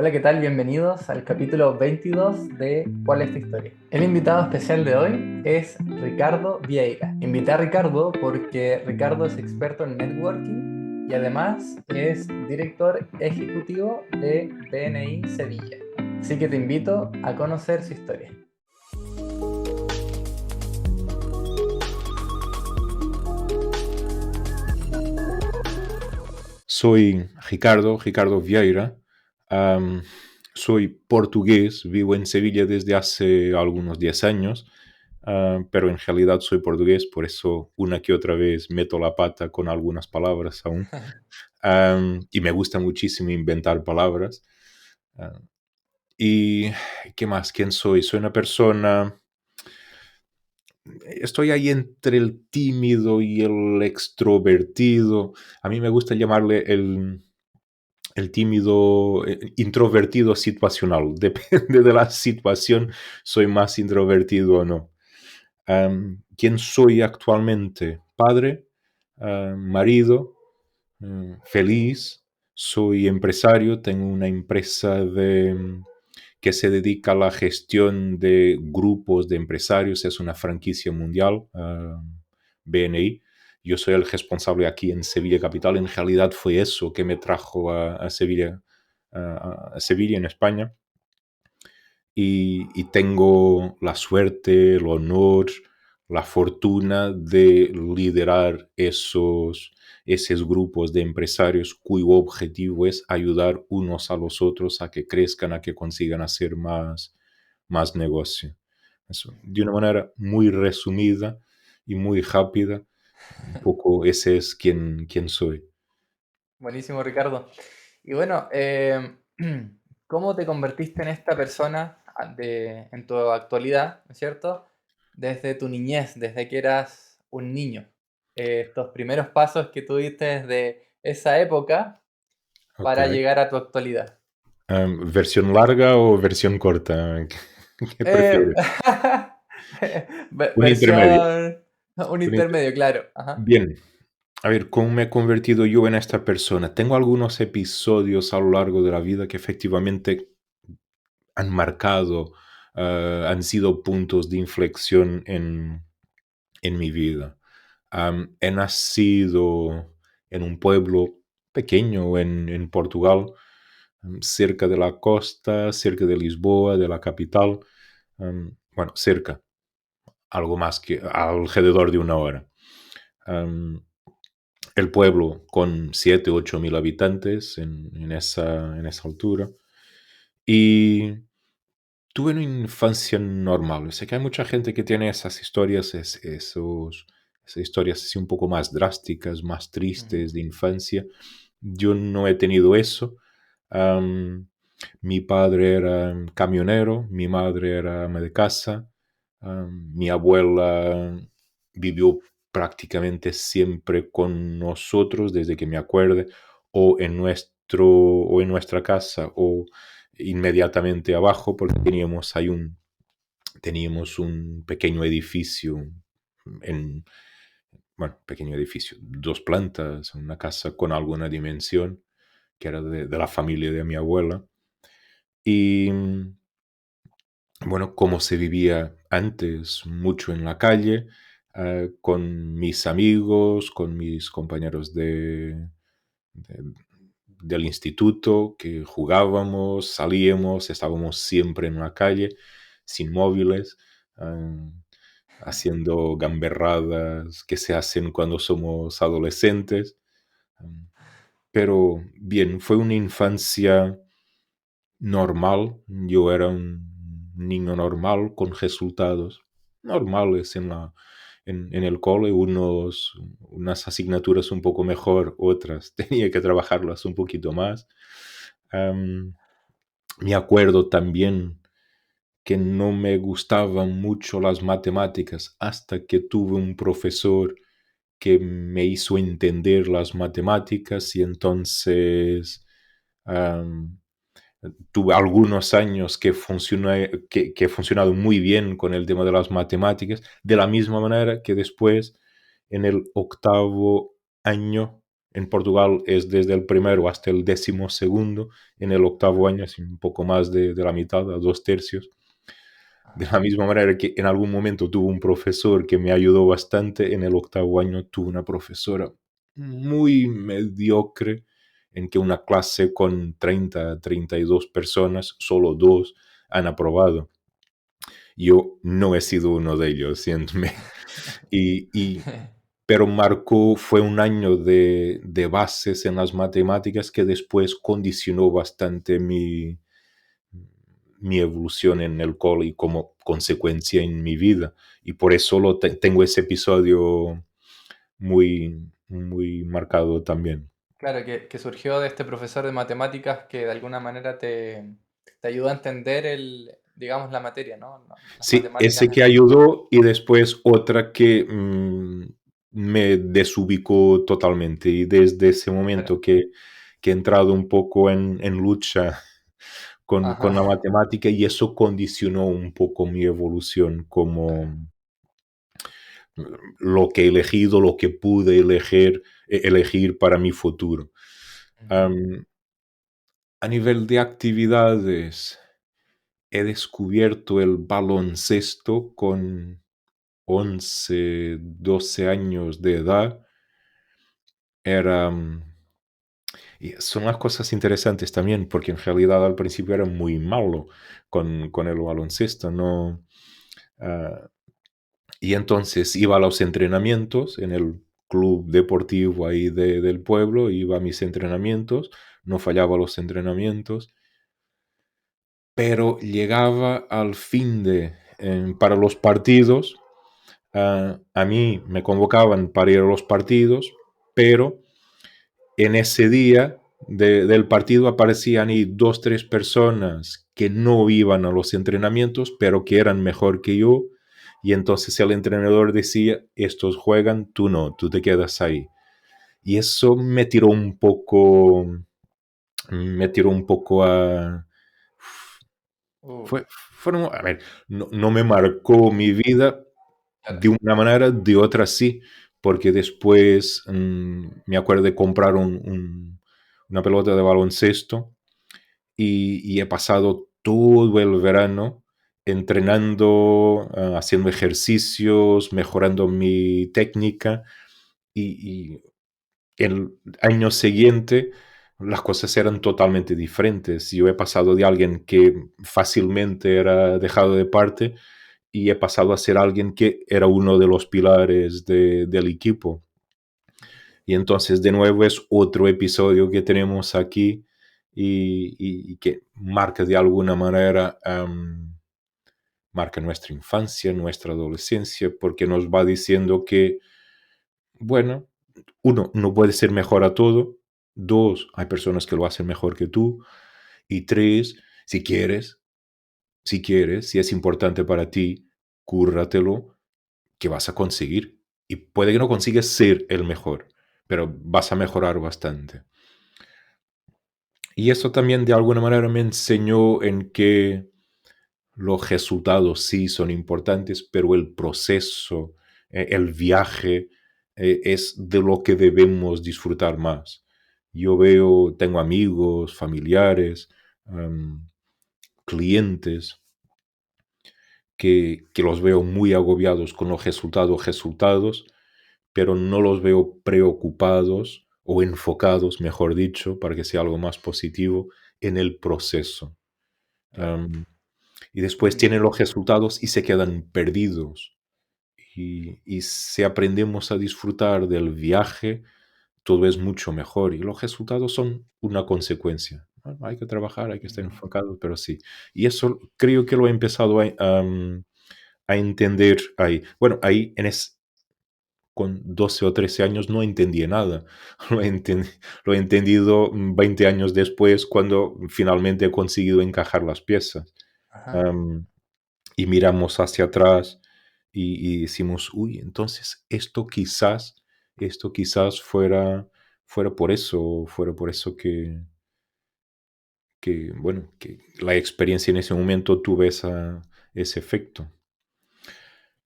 Hola, ¿qué tal? Bienvenidos al capítulo 22 de ¿Cuál es tu historia? El invitado especial de hoy es Ricardo Vieira. Invité a Ricardo porque Ricardo es experto en networking y además es director ejecutivo de BNI Sevilla. Así que te invito a conocer su historia. Soy Ricardo Vieira. am, Soy portugués, vivo en Sevilla desde hace algunos 10 años, pero en realidad soy portugués, por eso una que otra vez meto la pata con algunas palabras aún. Y me gusta muchísimo inventar palabras. Ah, ¿Y qué más? ¿Quién soy? Soy una persona. Estoy ahí entre el tímido y el extrovertido. A mí me gusta llamarle el tímido, introvertido situacional. Depende de la situación, soy más introvertido o no. ¿Quién soy actualmente? Padre, marido, feliz, soy empresario, tengo una empresa que se dedica a la gestión de grupos de empresarios, es una franquicia mundial, BNI. Yo soy el responsable aquí en Sevilla Capital. En realidad fue eso que me trajo a Sevilla, a Sevilla en España. Y tengo la suerte, el honor, la fortuna de liderar esos grupos de empresarios cuyo objetivo es ayudar unos a los otros a que crezcan, a que consigan hacer más negocio. Eso, de una manera muy resumida y muy rápida, un poco ese es quien soy. Buenísimo, Ricardo. Y bueno, ¿cómo te convertiste en esta persona en tu actualidad, ¿no es cierto? Desde tu niñez, desde que eras un niño. Estos primeros pasos que tuviste desde esa época Ok. para llegar a tu actualidad. ¿Versión larga o versión corta? ¿Qué Eh, prefieres? Un intermedio. versión, un Un inter- intermedio, claro. Ajá. Bien, a ver, ¿cómo me he convertido yo en esta persona? Tengo algunos episodios a lo largo de la vida que efectivamente han marcado, han sido puntos de inflexión en mi vida. He nacido en un pueblo pequeño en Portugal, cerca de la costa, cerca de Lisboa, de la capital. Bueno, cerca, algo más que alrededor de una hora. Am, el pueblo con 7 8 mil habitantes en esa altura. Y tuve una infancia normal. Sé que hay mucha gente que tiene esas historias, esas historias así un poco más drásticas, más Ujú. tristes de infancia. Yo no he tenido eso. Am, Mi padre era camionero, mi madre era ama de casa, mi abuela vivió prácticamente siempre con nosotros desde que me acuerde, o en nuestra casa, o inmediatamente abajo, porque teníamos un pequeño edificio, en, bueno, pequeño edificio, 2 plantas, una casa con alguna dimensión, que era de la familia de mi abuela. Y bueno, como se vivía antes mucho en la calle, con mis amigos, con mis compañeros de- del instituto, que jugábamos, salíamos, estábamos siempre en la calle, sin móviles, ah, haciendo gamberradas que se hacen cuando somos adolescentes. Am, pero bien, fue una infancia normal. Yo era un niño normal con resultados normales en el cole, unas asignaturas un poco mejor, otras tenía que trabajarlas un poquito más. Am, Me acuerdo también que no me gustaban mucho las matemáticas hasta que tuve un profesor que me hizo entender las matemáticas y entonces am, tuve algunos años que he funcionado muy bien con el tema de las matemáticas, de la misma manera que después, en el octavo año, en Portugal es desde el primero hasta el 12º, en el octavo año es un poco más de la mitad, a 2/3. De Ajá. la misma manera que en algún momento tuve un profesor que me ayudó bastante, en el octavo año tuve una profesora muy mediocre, en que una clase con 32 personas, solo dos han aprobado. Yo no he sido uno de ellos, siéntome. Y, pero marcó, fue un año de bases en las matemáticas que después condicionó bastante mi evolución en el cole y como consecuencia en mi vida. Y por eso tengo ese episodio muy, muy marcado también. Claro, que surgió de este profesor de matemáticas que de alguna manera te ayudó a entender digamos, la materia, ¿no? Las Sí, matemáticas ese en que sí. ayudó y después otra que me desubicó totalmente. Y desde ese Claro. momento que he entrado un poco en lucha con la Ajá. matemática y eso condicionó un poco mi evolución como Claro. lo que he elegido, lo que pude elegir para mi futuro. Ujú. Am, a nivel de actividades, he descubierto el baloncesto con 11, 12 años de edad. Era, y son las cosas interesantes también, porque en realidad al principio era muy malo con el baloncesto, ¿no? Ah, y entonces iba a los entrenamientos en el club deportivo ahí del pueblo, iba a mis entrenamientos, no fallaba los entrenamientos, pero llegaba al fin para los partidos. A mí me convocaban para ir a los partidos, pero en ese día del partido aparecían ahí dos, tres personas que no iban a los entrenamientos, pero que eran mejor que yo. Y entonces el entrenador decía, estos juegan, tú no, tú te quedas ahí. Y eso me tiró un poco a... Uh, A ver, no, no me marcó mi vida de claro. una manera, de otra sí, porque después me acuerdo de comprar una pelota de baloncesto y he pasado todo el verano entrenando, haciendo ejercicios, mejorando mi técnica y el año siguiente las cosas eran totalmente diferentes. Yo he pasado de alguien que fácilmente era dejado de parte y he pasado a ser alguien que era uno de los pilares del equipo. Y entonces de nuevo es otro episodio que tenemos aquí y que marca de alguna manera, marca nuestra infancia, nuestra adolescencia, porque nos va diciendo que, bueno, uno, no puede ser mejor a todo. Dos, hay personas que lo hacen mejor que tú. Y tres, si quieres, si es importante para ti, cúrratelo, que vas a conseguir. Y puede que no consigas ser el mejor, pero vas a mejorar bastante. Y eso también de alguna manera me enseñó en que los resultados sí son importantes, pero el proceso, el viaje, es de lo que debemos disfrutar más. Yo veo, tengo amigos, familiares, am, clientes que los veo muy agobiados con los resultados, pero no los veo preocupados o enfocados, mejor dicho, para que sea algo más positivo, en el proceso. Claro. Y después Y tienen los resultados y se quedan perdidos. Y si aprendemos a disfrutar del viaje, todo es mucho mejor y los resultados son una consecuencia. Bueno, hay que trabajar, hay que estar ujú. enfocado, pero sí. Y eso creo que lo he empezado a entender ahí. Bueno, ahí con 12 o 13 años no entendí nada. Lo he entendido 20 años después cuando finalmente he conseguido encajar las piezas. Ajá. Am, y miramos hacia atrás y decimos, uy, entonces esto quizás fuera por eso bueno, que la experiencia en ese momento tuve ese efecto.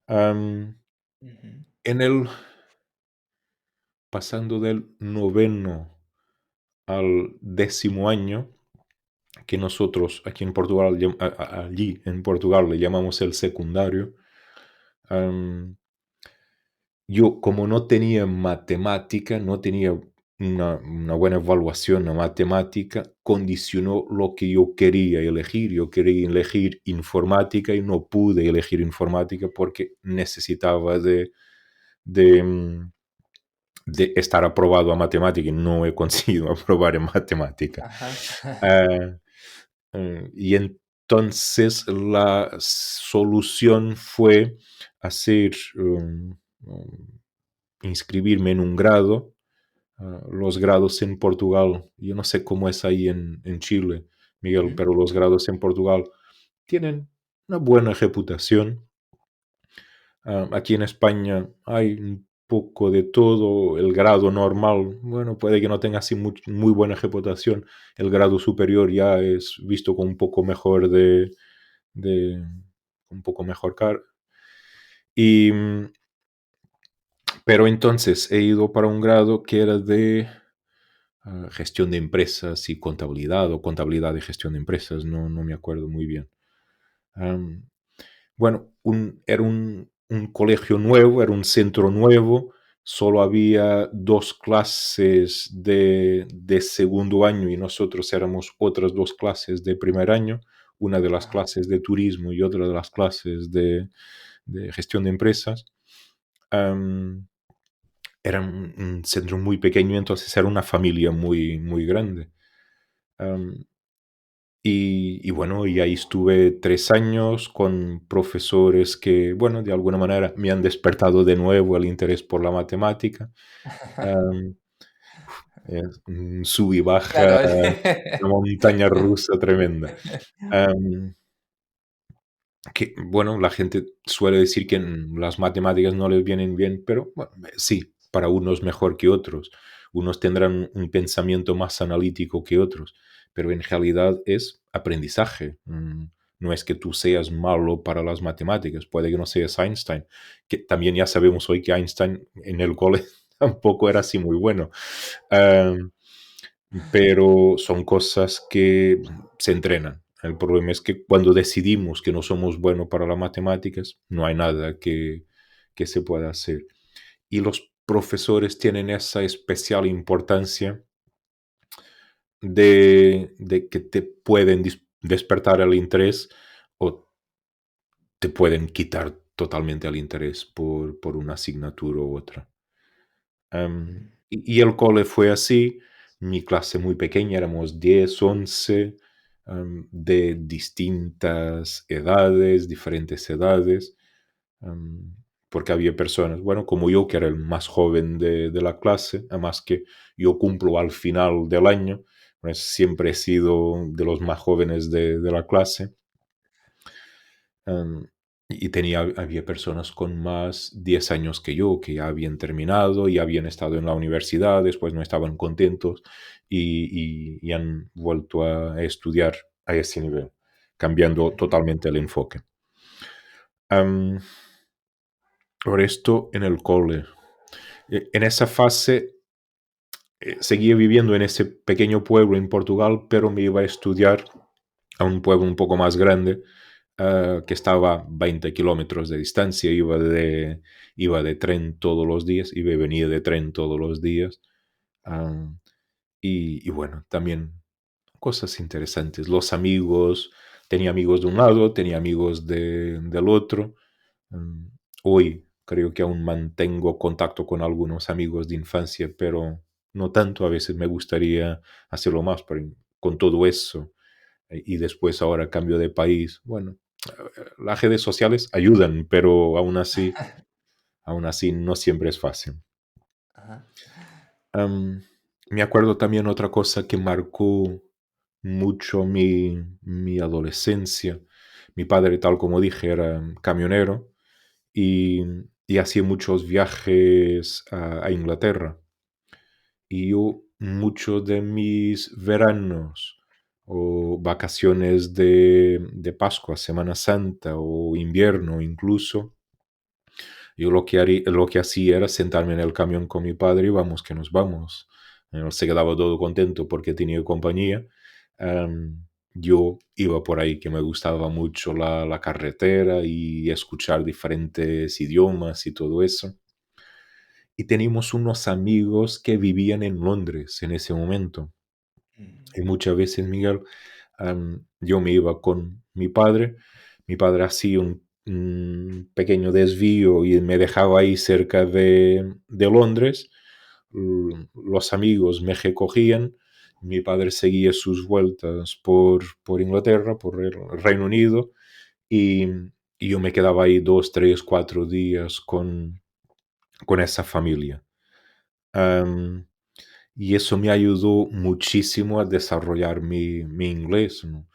Am, Ujú. en el pasando del noveno al décimo año, que nosotros aquí en Portugal, allí en Portugal le llamamos el secundario. am, yo como no tenía matemática, no tenía una buena evaluación en matemática, condicionó lo que yo quería elegir. Yo quería elegir informática y no pude elegir informática porque necesitaba de, mm, de estar aprobado a matemática y no he conseguido aprobar en matemática. Ajá. Ah, y entonces la solución fue hacer, inscribirme en un grado. Los grados en Portugal, yo no sé cómo es ahí en Chile, Miguel, Ujú. pero los grados en Portugal tienen una buena reputación. Aquí en España hay un poco de todo. El grado normal, bueno, puede que no tenga así muy buena reputación. El grado superior ya es visto con un poco mejor de un poco mejor cara. Y, pero entonces he ido para un grado que era de gestión de empresas y contabilidad, o contabilidad y gestión de empresas, no me acuerdo muy bien. Am, bueno, era un colegio nuevo, era un centro nuevo, solo había dos clases de segundo año y nosotros éramos otras dos clases de primer año, una de las Ajá. clases de turismo y otra de las clases de gestión de empresas. Am, Era un centro muy pequeño, entonces era una familia muy grande. Am, y bueno, y ahí estuve 3 años con profesores que, bueno, de alguna manera me han despertado de nuevo el interés por la matemática. Am, un sub y baja, Claro. una montaña rusa tremenda. Am, que, bueno, la gente suele decir que las matemáticas no les vienen bien, pero bueno, sí, para unos mejor que otros. Unos tendrán un pensamiento más analítico que otros, pero en realidad es aprendizaje. No es que tú seas malo para las matemáticas, puede que no seas Einstein, que también ya sabemos hoy que Einstein en el cole tampoco era así muy bueno. Am, pero son cosas que se entrenan. El problema es que cuando decidimos que no somos buenos para las matemáticas, no hay nada que se pueda hacer. Y los profesores tienen esa especial importancia de que te pueden despertar el interés o te pueden quitar totalmente el interés por una asignatura u otra. Ujú. Y el cole fue así, mi clase muy pequeña, éramos 10 11 de distintas edades, diferentes edades, am, porque había personas, bueno, como yo, que era el más joven de la clase, además que yo cumplo al final del año, pues siempre he sido de los más jóvenes de la clase. Am, y había personas con más 10 años que yo, que ya habían terminado y habían estado en la universidad, después no estaban contentos y han vuelto a estudiar a ese nivel, cambiando Ujú. totalmente el enfoque. Am, por esto en el cole. En esa fase seguía viviendo en ese pequeño pueblo en Portugal, pero me iba a estudiar a un pueblo un poco más grande, que estaba a 20 kilómetros de distancia. Iba de tren todos los días, iba y venía de tren todos los días. ah, y bueno, también cosas interesantes. Los amigos, tenía amigos de un lado, tenía amigos del otro. Mm, Hoy creo que aún mantengo contacto con algunos amigos de infancia, pero no tanto. A veces me gustaría hacerlo más, pero con todo eso y después ahora cambio de país. Bueno, las redes sociales ayudan, pero aún así no siempre es fácil. Ajá. Am, Me acuerdo también otra cosa que marcó mucho mi adolescencia. Mi padre, tal como dije, era camionero y, y hacía muchos viajes a Inglaterra. Y yo muchos de mis veranos o vacaciones de Pascua, Semana Santa o invierno incluso, Yo lo que hacía era sentarme en el camión con mi padre y vamos, que nos vamos. Él se quedaba todo contento porque tenía compañía. Yo iba por ahí, que me gustaba mucho la carretera y escuchar diferentes idiomas y todo eso. Y teníamos unos amigos que vivían en Londres en ese momento. Mm. Y muchas veces, Miguel, yo me iba con mi padre hacía un pequeño desvío y me dejaba ahí cerca de Londres. Los amigos me recogían, mi padre seguía sus vueltas por Inglaterra, por el Reino Unido, y, y yo me quedaba ahí 2, 3, 4 días con esa familia. Am, y eso me ayudó muchísimo a desarrollar mi inglés, ¿no?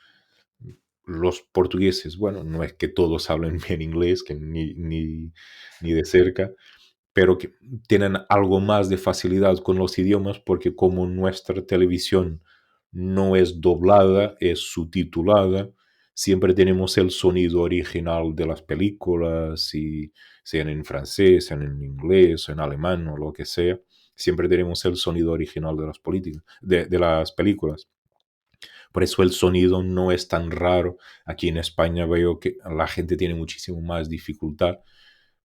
Los portugueses, bueno, no es que todos hablen bien inglés, que ni de cerca, pero que tienen algo más de facilidad con los idiomas porque como nuestra televisión no es doblada, es subtitulada, siempre tenemos el sonido original de las películas, y sean en francés, sean en inglés, o en alemán o lo que sea, siempre tenemos el sonido original de las políticas, de las películas. Por eso el sonido no es tan raro. Aquí en España veo que la gente tiene muchísimo más dificultad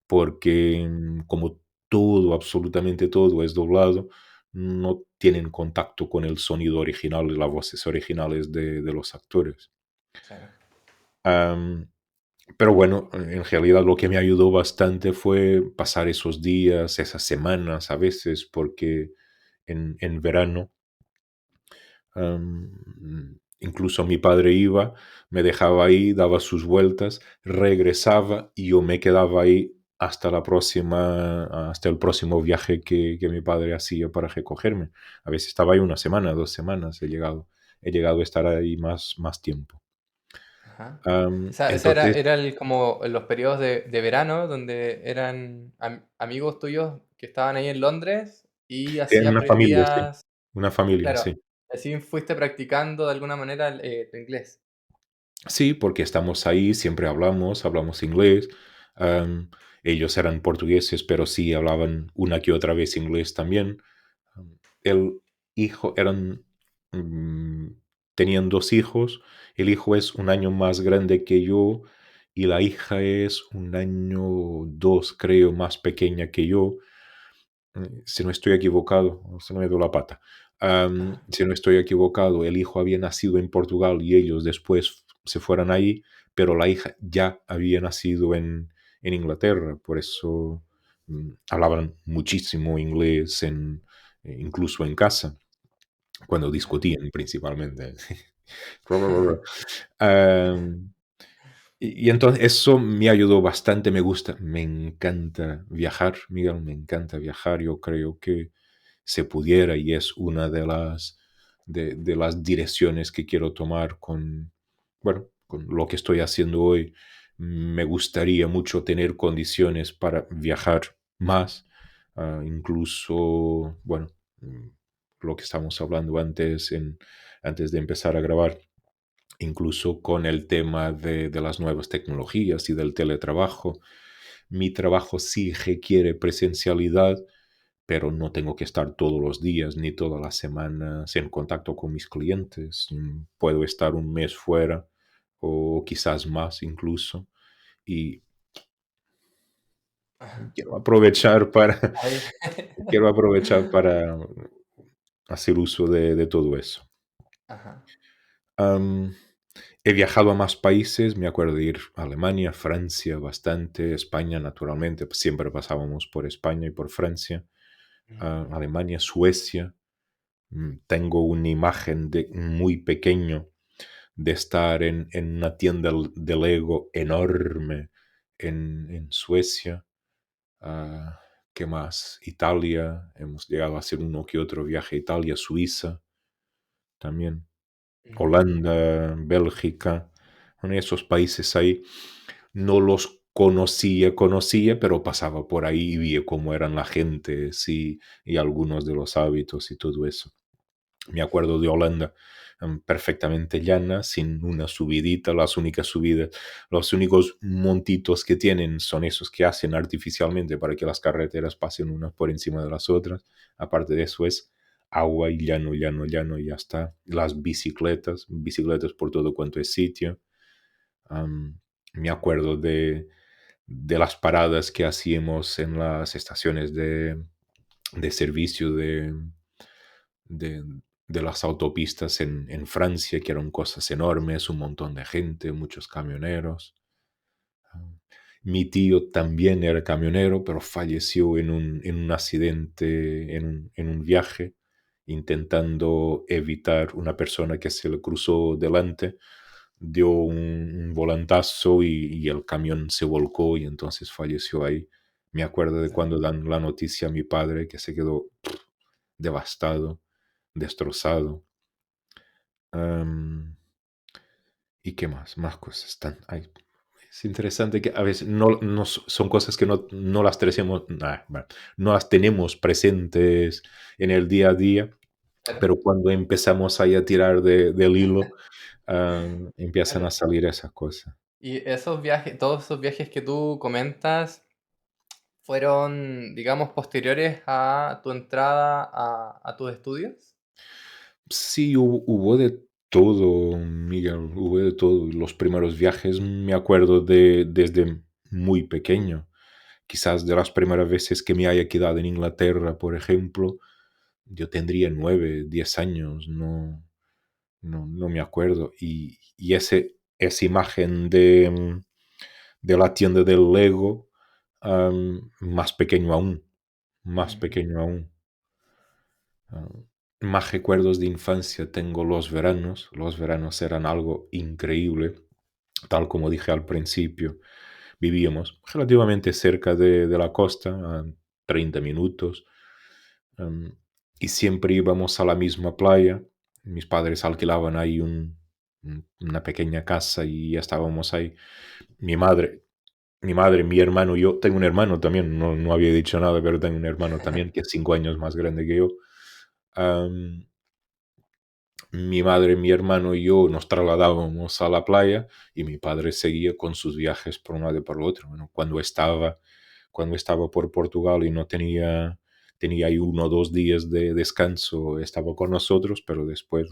porque como todo, absolutamente todo es doblado, no tienen contacto con el sonido original y las voces originales de los actores. Claro. Am, pero bueno, en realidad lo que me ayudó bastante fue pasar esos días, esas semanas a veces, porque en verano incluso mi padre iba, me dejaba ahí, daba sus vueltas, regresaba y yo me quedaba ahí hasta el próximo viaje que mi padre hacía para recogerme. A veces estaba ahí una semana, 2 semanas, he llegado a estar ahí más tiempo. Ajá. Esa era, Entonces, era como en los periodos de verano donde eran amigos tuyos que estaban ahí en Londres y así en una familia, sí, aprendías, una familia, claro, sí. así fuiste practicando de alguna manera tu inglés. Sí, porque estamos ahí, siempre hablamos inglés. am, Ellos eran portugueses, pero sí hablaban una que otra vez inglés también. El hijo mm, tenían 2 hijos. El hijo es un año más grande que yo y la hija es un año, 2, creo, más pequeña que yo. Si no estoy equivocado, o se me dio la pata. Ajá. Si no estoy equivocado, el hijo había nacido en Portugal y ellos después se fueron ahí, pero la hija ya había nacido en Inglaterra, por eso hablaban muchísimo inglés incluso en casa, cuando Ya. discutían principalmente. Am, y entonces eso me ayudó bastante, me gusta, me encanta viajar, Miguel, me encanta viajar. Yo creo que se pudiera y es una de las direcciones que quiero tomar bueno, con lo que estoy haciendo hoy. Me gustaría mucho tener condiciones para viajar más, incluso, bueno, mm, lo que estamos hablando antes de empezar a grabar, incluso con el tema de las nuevas tecnologías y del teletrabajo. Mi trabajo sí requiere presencialidad, pero no tengo que estar todos los días ni todas las semanas en contacto con mis clientes. Puedo estar un mes fuera o quizás más incluso, y Ajá. quiero aprovechar para, Ahí. quiero aprovechar para hacer uso de todo eso. Ajá. Am, He viajado a más países, me acuerdo de ir a Alemania, Francia bastante, España naturalmente, pues siempre pasábamos por España y por Francia, Mm. Alemania, Suecia. Tengo una imagen de muy pequeño de estar en una tienda de Lego enorme en Suecia. Ah, ¿Qué más? Italia, hemos llegado a hacer uno que otro viaje a Italia, Suiza también. Mm. Holanda, Bélgica, en esos países ahí. No los conocía, pero pasaba por ahí y vi cómo eran la gente, sí, y algunos de los hábitos y todo eso. Me acuerdo de Holanda. perfectamente llana, sin una subidita. Las únicas subidas, los únicos montitos que tienen son esos que hacen artificialmente para que las carreteras pasen unas por encima de las otras. Aparte de eso es agua y llano, llano, llano y ya está. Las bicicletas, bicicletas por todo cuanto es sitio. Am, Me acuerdo de las paradas que hacíamos en las estaciones de servicio de, de las autopistas en Francia, que eran cosas enormes, un montón de gente, muchos camioneros. Ah, Mi tío también era camionero, pero falleció en un accidente, en un viaje, intentando evitar una persona que se le cruzó delante. Dio un volantazo y el camión se volcó y entonces falleció ahí. Me acuerdo de cuando dan la noticia a mi padre que se quedó devastado, destrozado. Am, ¿Y qué más? Más cosas. Es interesante que a veces son cosas que no las tenemos, bueno, no las tenemos presentes en el día a día, Claro, pero cuando empezamos ahí a tirar del hilo, empiezan a claro. salir esas cosas. Y esos viajes, todos esos viajes que tú comentas, fueron, digamos, posteriores a tu entrada a tus estudios. Sí, hubo de todo, Miguel, hubo de todo. Los primeros viajes me acuerdo desde muy pequeño. Quizás de las primeras veces que me haya quedado en Inglaterra, por ejemplo, yo tendría 9, 10 años, no me acuerdo. Y esa imagen de la tienda del Lego, más pequeño aún, más Ujú, pequeño aún. Ah, Más recuerdos de infancia tengo los veranos. Los veranos eran algo increíble. Tal como dije al principio, vivíamos relativamente cerca de la costa, a 30 minutos, em, y siempre íbamos a la misma playa. Mis padres alquilaban ahí una pequeña casa y ya estábamos ahí. Mi madre, mi hermano y yo, tengo un hermano también, no había dicho nada, pero tengo un hermano también que es 5 años más grande que yo. Am, Mi madre, mi hermano y yo nos trasladábamos a la playa y mi padre seguía con sus viajes por un lado y por el otro. Bueno, cuando estaba por Portugal y no tenía ahí 1 o 2 días de descanso, estaba con nosotros, pero después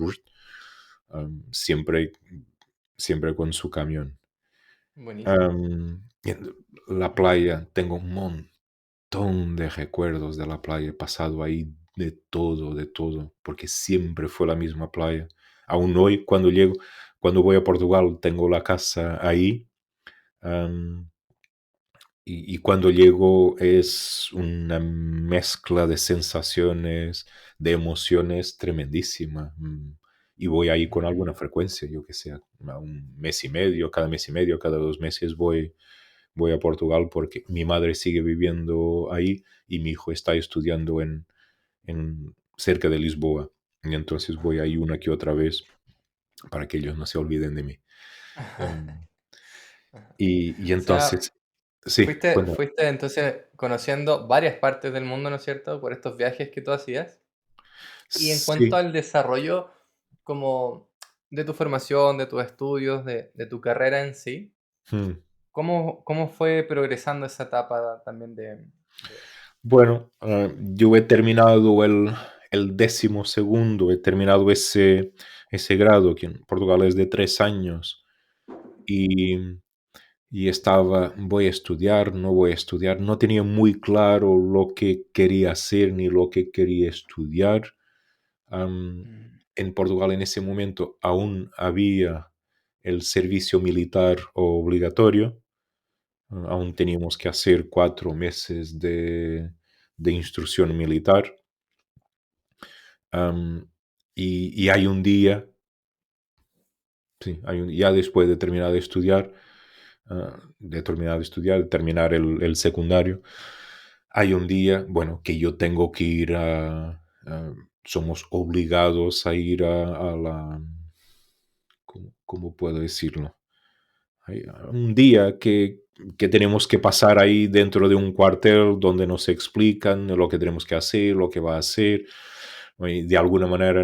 siempre, siempre con su camión. buenísimo. Y la playa, tengo un montón de recuerdos de la playa. He pasado ahí de todo, porque siempre fue la misma playa. Aún hoy, cuando voy a Portugal, tengo la casa ahí. am, y cuando llego es una mezcla de sensaciones, de emociones tremendísima. Y voy ahí con Ujú. alguna frecuencia, yo que sé, a un mes y medio, cada mes y medio, cada 2 meses voy a Portugal porque mi madre sigue viviendo ahí y mi hijo está estudiando cerca de Lisboa. Y entonces voy ahí una que otra vez para que ellos no se olviden de mí. Em, Ajá. y O sea, entonces, sí, cuéntame. fuiste entonces conociendo varias partes del mundo, ¿no es cierto? Por estos viajes que tú hacías. Y en cuanto Sí. al desarrollo como de tu formación, de tus estudios, de tu carrera en sí, mm. ¿cómo fue progresando esa etapa también de- Bueno, yo he terminado el 12.º, he terminado ese grado, que en Portugal es de 3 años, y voy a estudiar, no voy a estudiar, no tenía muy claro lo que quería hacer ni lo que quería estudiar. Am, Mm, en Portugal en ese momento aún había el servicio militar obligatorio, aún teníamos que hacer 4 meses de instrucción militar. am, y hay un día, sí, ya después de terminar de estudiar, de terminar el secundario, hay un día, bueno, que yo tengo que ir somos obligados a ir a la, ¿cómo puedo decirlo? Hay un día que tenemos que pasar ahí dentro de un cuartel donde nos explican lo que tenemos que hacer, lo que va a hacer, y de alguna manera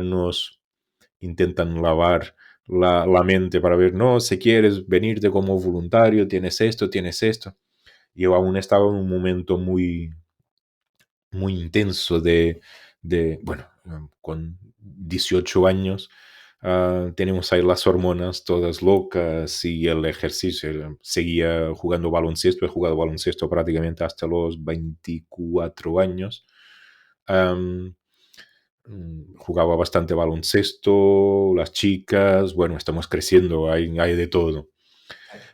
intentan lavar la mente para ver, no, si quieres venirte como voluntario, tienes esto, tienes esto. Yo aún estaba en un momento muy, muy intenso bueno, con 18 años, tenemos ahí las hormonas todas locas y el ejercicio. Seguía jugando baloncesto, he jugado baloncesto prácticamente hasta los 24 años. Am, Jugaba bastante baloncesto, las chicas, bueno, estamos creciendo, hay de todo.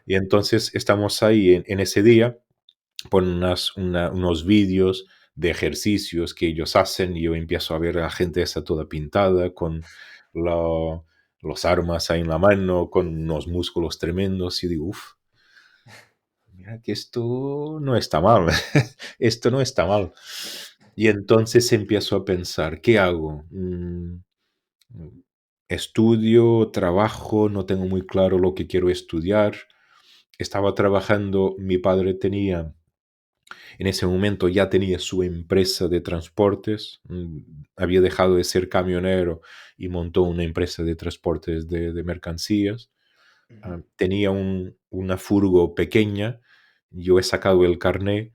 Y entonces estamos ahí en ese día, ponen unos vídeos de ejercicios que ellos hacen y yo empiezo a ver a la gente esa toda pintada con lo- los armas ahí en la mano, con unos músculos tremendos y digo, uff, mira que esto no está mal, esto no está mal. Y entonces empiezo a pensar, ¿qué hago? Estudio, trabajo, no tengo muy claro lo que quiero estudiar. Estaba trabajando, mi padre tenía en ese momento ya tenía su empresa de transportes, había dejado de ser camionero y montó una empresa de transportes de mercancías. Ujú. Tenía una furgo pequeña, yo he sacado el carné,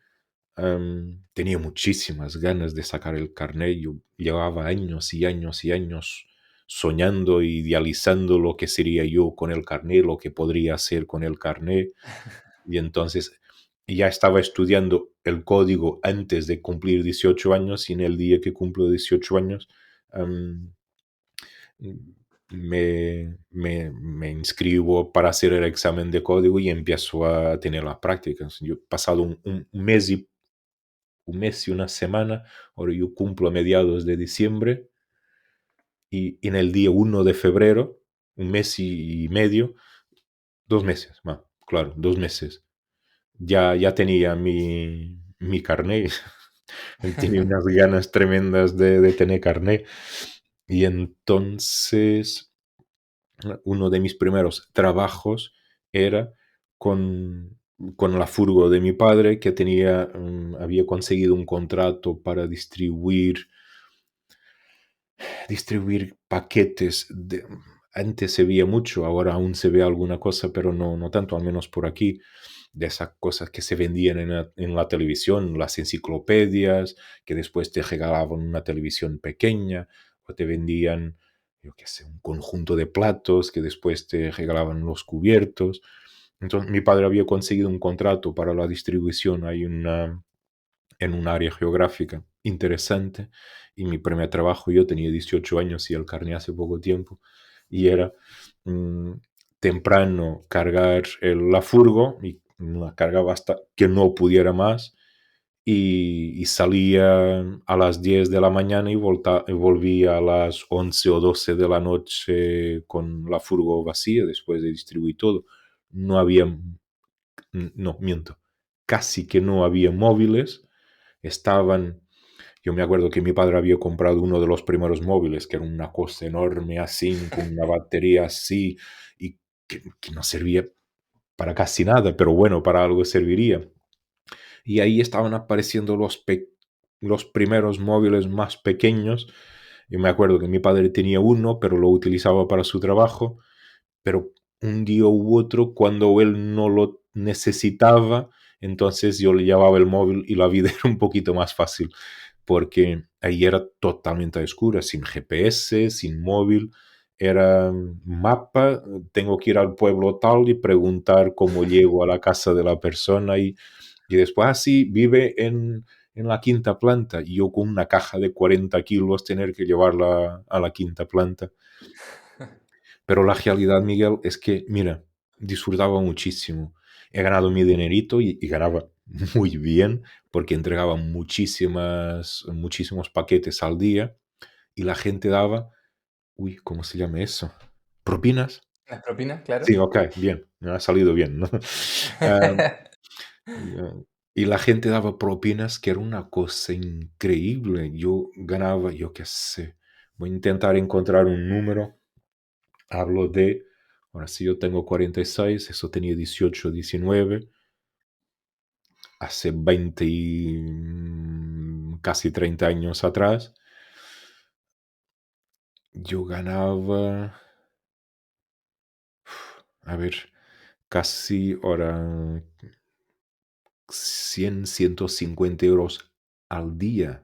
tenía muchísimas ganas de sacar el carné, yo llevaba años y años y años soñando, idealizando lo que sería yo con el carné, lo que podría hacer con el carné. Y entonces ya estaba estudiando el código antes de cumplir 18 años y en el día que cumplo 18 años am, me inscribo para hacer el examen de código y empiezo a tener las prácticas. Yo he pasado un mes y una semana, ahora yo cumplo a mediados de diciembre y en el día 1 de febrero, un mes y medio, 2 meses, claro, 2 meses ya tenía mi carné, tenía unas ganas tremendas de tener carné. Y entonces, uno de mis primeros trabajos era con, con la furgo de mi padre, que había conseguido un contrato para distribuir paquetes antes se veía mucho, ahora aún se ve alguna cosa, pero no tanto, al menos por aquí, de esas cosas que se vendían en la televisión, las enciclopedias, que después te regalaban una televisión pequeña, o te vendían, yo qué sé, un conjunto de platos que después te regalaban los cubiertos. Entonces, mi padre había conseguido un contrato para la distribución, en un área geográfica interesante. Y mi primer trabajo, yo tenía 18 años y el carné hace poco tiempo, y era mm, temprano cargar la furgo y la cargaba hasta que no pudiera más y salía a las 10 de la mañana y volvía a las 11 o 12 de la noche con la furgo vacía después de distribuir todo. No había, no, miento, casi que no había móviles. Estaban, yo me acuerdo que mi padre había comprado uno de los primeros móviles, que era una cosa enorme así, con una batería así, y que no servía para casi nada, pero bueno, para algo serviría. Y ahí estaban apareciendo los primeros móviles más pequeños. Yo me acuerdo que mi padre tenía uno, pero lo utilizaba para su trabajo, pero un día u otro, cuando él no lo necesitaba, entonces yo le llevaba el móvil y la vida era un poquito más fácil, porque ahí era totalmente a oscuras, sin GPS, sin móvil, era mapa, tengo que ir al pueblo tal y preguntar cómo llego a la casa de la persona y después así vive en la quinta planta y yo con una caja de 40 kilos tener que llevarla a la quinta planta. Pero la realidad, Miguel, es que, mira, disfrutaba muchísimo. He ganado mi dinerito y ganaba muy bien porque entregaba muchísimos paquetes al día y la gente daba, uy, ¿cómo se llama eso? ¿Propinas? Las propinas, claro. Sí, ok, bien, me ha salido bien, ¿no? Ah, ya, y la gente daba propinas que era una cosa increíble. Yo ganaba, yo qué sé, voy a intentar encontrar un número. Hablo de, ahora sí yo tengo 46, eso tenía 18, 19, hace 20 casi 30 años atrás. yo ganaba, a ver, casi ahora 100, 150 € al día,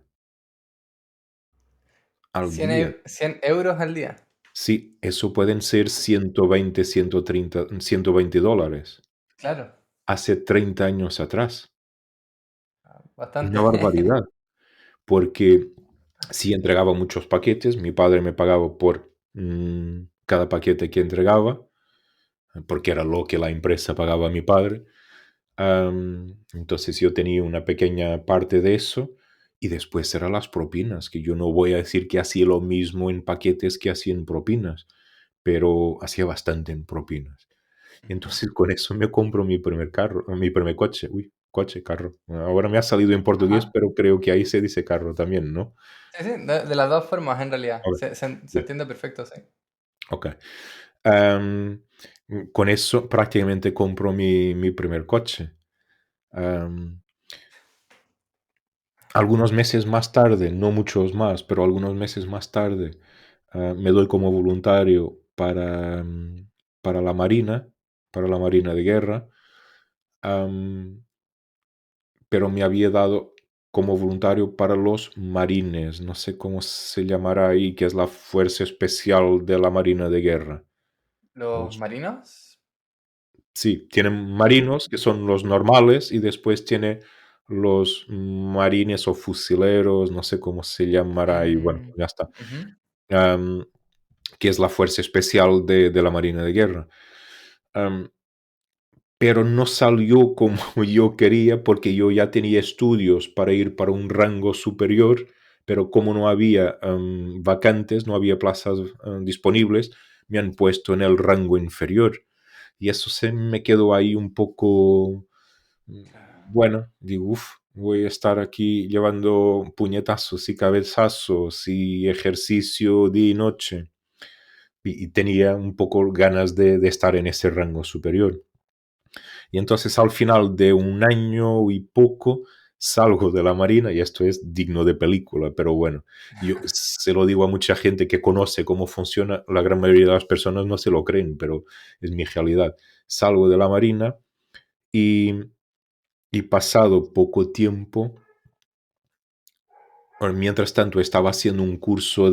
al día. 100 euros al día. Sí, eso pueden ser 120, 130, $120 Claro, hace 30 años atrás. bastante. Una barbaridad, porque si entregaba muchos paquetes, mi padre me pagaba por cada paquete que entregaba, porque era lo que la empresa pagaba a mi padre. Entonces yo tenía una pequeña parte de eso y después eran las propinas, que yo no voy a decir que hacía lo mismo en paquetes que hacía en propinas, pero hacía bastante en propinas. Ujú. Entonces con eso me compro mi primer carro, mi primer coche, uy, coche, carro. Ahora me ha salido en portugués, Ajá. pero creo que ahí se dice carro también, ¿no? Sí, sí, de las dos formas en realidad. Ok, Se ya, entiende perfecto, sí. ok. Am, con eso prácticamente compro mi primer coche. Am, Algunos meses más tarde, no muchos más, pero algunos meses más tarde, me doy como voluntario para la Marina, para la Marina de Guerra. am, pero me había dado como voluntario para los marines, no sé cómo se llamará ahí, que es la fuerza especial de la Marina de Guerra. Los Los, marinos. sí, tienen marinos, que son los normales, y después tiene los marines o fusileros, no sé cómo se llamará, y bueno, Mm, ya está. ujú, Am, que es la fuerza especial de la Marina de Guerra. Am, pero no salió como yo quería porque yo ya tenía estudios para ir para un rango superior, pero como no había vacantes, no había plazas disponibles, me han puesto en el rango inferior. Y eso se me quedó ahí un poco, mm, claro. bueno, digo, uff, voy a estar aquí llevando puñetazos y cabezazos y ejercicio día y noche. Y tenía un poco ganas de estar en ese rango superior. Y entonces al final de un año y poco salgo de la Marina y esto es digno de película, pero bueno, yo se lo digo a mucha gente que conoce cómo funciona, la gran mayoría de las personas no se lo creen, pero es mi realidad. Salgo de la Marina y, y pasado poco tiempo, bueno, mientras tanto estaba haciendo un curso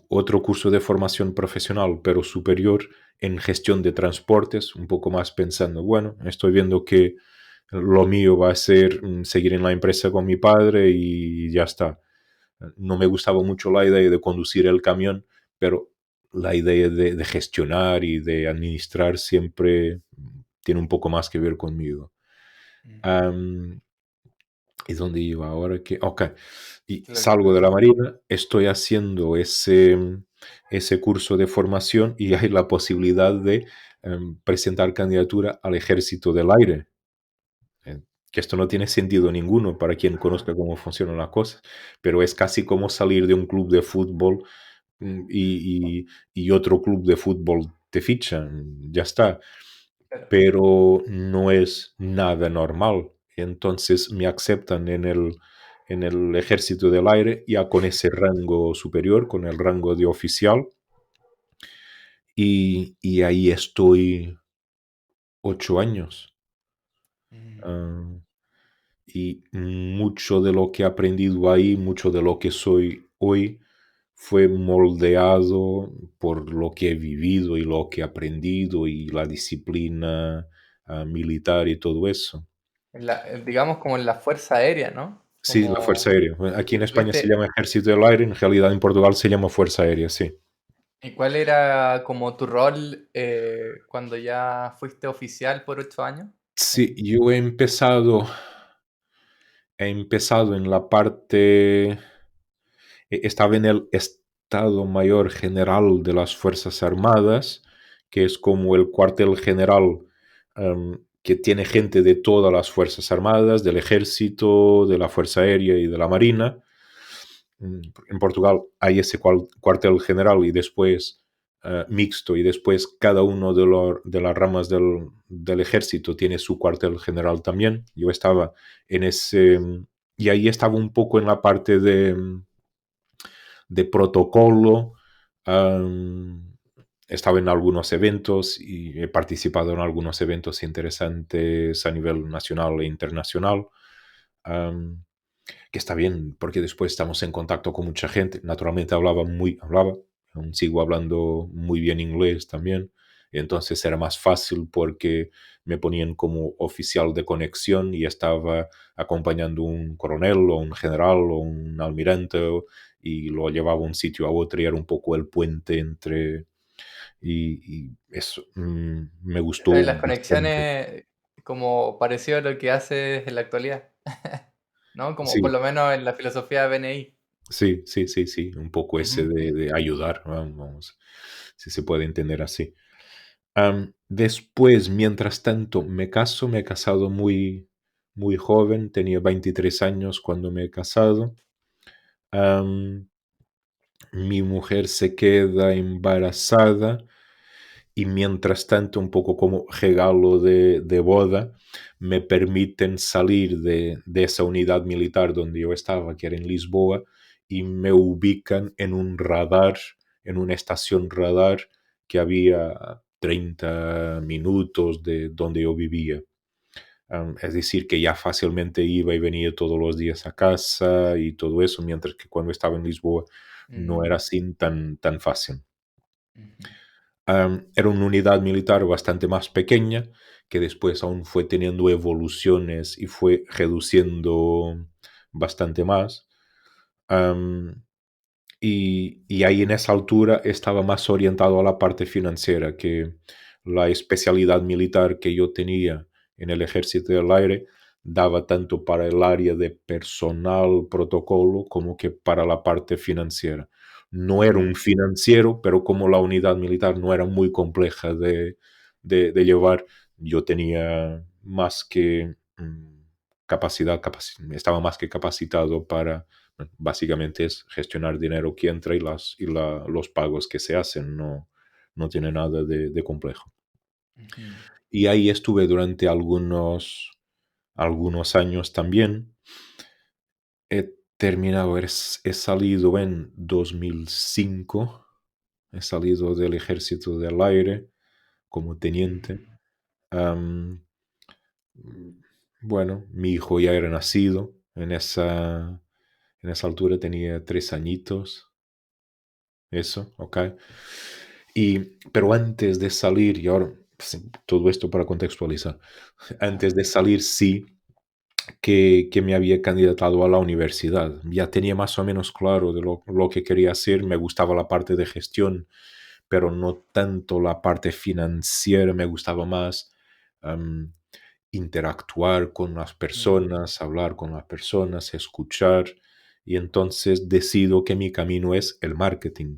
otro curso de formación profesional, pero superior en gestión de transportes, un poco más pensando, bueno, estoy viendo que lo mío va a ser seguir en la empresa con mi padre y ya está. No me gustaba mucho la idea de conducir el camión, pero la idea de gestionar y de administrar siempre tiene un poco más que ver conmigo. Mm, Am, ¿Y dónde iba ahora? Ok, y claro, salgo de la Marina, estoy haciendo ese curso de formación y hay la posibilidad de presentar candidatura al Ejército del Aire. eh, que esto no tiene sentido ninguno para quien ajá, conozca cómo funcionan las cosas, pero es casi como salir de un club de fútbol y otro club de fútbol te fichan, ya está, claro. pero no es nada normal. Entonces me aceptan en el Ejército del Aire ya con ese rango superior, con el rango de oficial, y ahí estoy 8 años. Mm. Ah, y mucho de lo que he aprendido ahí, mucho de lo que soy hoy, fue moldeado por lo que he vivido y lo que he aprendido y la disciplina militar y todo eso. Digamos como en la Fuerza Aérea, ¿no? Sí, la Fuerza Como Aérea. Bueno, aquí en España se estuviste. llama Ejército del Aire, en realidad en Portugal se llama Fuerza Aérea, sí. ¿Y cuál era como tu rol cuando ya fuiste oficial por 8 años? Sí, yo he empezado en la parte. Estaba en el Estado Mayor General de las Fuerzas Armadas, que es como el cuartel general, que tiene gente de todas las Fuerzas Armadas, del Ejército, de la Fuerza Aérea y de la Marina. En Portugal hay ese cuartel general y después mixto, y después cada uno de las ramas del ejército tiene su cuartel general también. Yo estaba en ese, y ahí estaba un poco en la parte de protocolo. He estado en algunos eventos y he participado en algunos eventos interesantes a nivel nacional e internacional. Am, que está bien, porque después estamos en contacto con mucha gente. Naturalmente hablaba, aún sigo hablando muy bien inglés también. Entonces era más fácil porque me ponían como oficial de conexión y estaba acompañando un coronel o un general o un almirante y lo llevaba de un sitio a otro y era un poco el puente entre... Y eso me gustó Las bastante. conexiones como parecido a lo que haces en la actualidad, ¿no? Como por Sí, lo menos en la filosofía de BNI. sí, sí, sí, sí, un poco ese Ujú, de ayudar, vamos, si se puede entender así. Después, mientras tanto, me caso, me he casado muy joven, tenía 23 años cuando me he casado. Am, Mi mujer se queda embarazada y mientras tanto, un poco como regalo de boda, me permiten salir de esa unidad militar donde yo estaba, que era en Lisboa, y me ubican en un radar, en una estación radar que había a 30 minutos de donde yo vivía. Es decir, que ya fácilmente iba y venía todos los días a casa y todo eso, mientras que cuando estaba en Lisboa no era mm, así tan fácil. ujú, Era una unidad militar bastante más pequeña, que después aún fue teniendo evoluciones y fue reduciendo bastante más. Am, y ahí en esa altura estaba más orientado a la parte financiera, que la especialidad militar que yo tenía en el Ejército del Aire daba tanto para el área de personal, protocolo, como que para la parte financiera. No era un mm, financiero, pero como la unidad militar no era muy compleja de llevar, yo tenía más que estaba más que capacitado para básicamente es gestionar dinero que entra y, los pagos que se hacen, no tiene nada de complejo. ujú, Y ahí estuve durante algunos años también. He salido en 2005, he salido del Ejército del Aire como teniente. ujú. Am, bueno, mi hijo ya era nacido en esa altura, tenía 3 añitos. Eso, ok. Pero antes de salir, y ahora sí, todo esto para contextualizar, antes Ajá, de salir sí que me había candidatado a la universidad. Ya tenía más o menos claro de lo que quería hacer, me gustaba la parte de gestión, pero no tanto la parte financiera, me gustaba más am, interactuar con las mm. personas, hablar con las personas, escuchar, y entonces decido que mi camino es el marketing.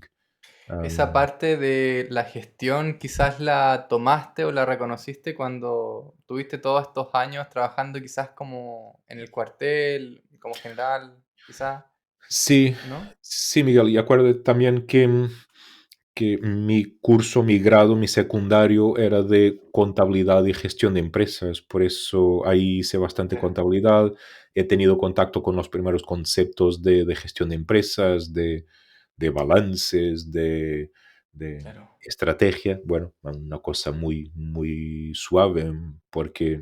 Esa Am, parte de la gestión quizás la tomaste o la reconociste cuando tuviste todos estos años trabajando quizás como en el cuartel, como general, quizás, Sí, ¿no? sí, Miguel, y acuérdate también que mi curso, mi grado, mi secundario era de contabilidad y gestión de empresas, por eso ahí hice bastante Claro, contabilidad, he tenido contacto con los primeros conceptos de gestión de empresas, de balances, de claro. estrategia, bueno, una cosa muy suave, porque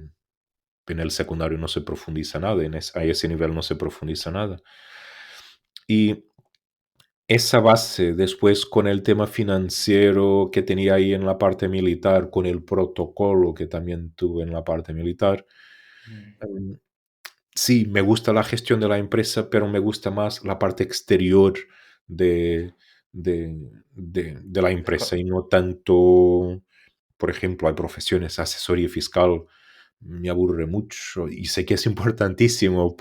en el secundario no se profundiza nada, a ese nivel no se profundiza nada. Y esa base, después con el tema financiero que tenía ahí en la parte militar, con el protocolo que también tuve en la parte militar, Mm. em, sí, me gusta la gestión de la empresa, pero me gusta más la parte exterior de, de la Del empresa co- y no tanto, por ejemplo, hay profesiones, asesoría fiscal, me aburre mucho y sé que es importantísimo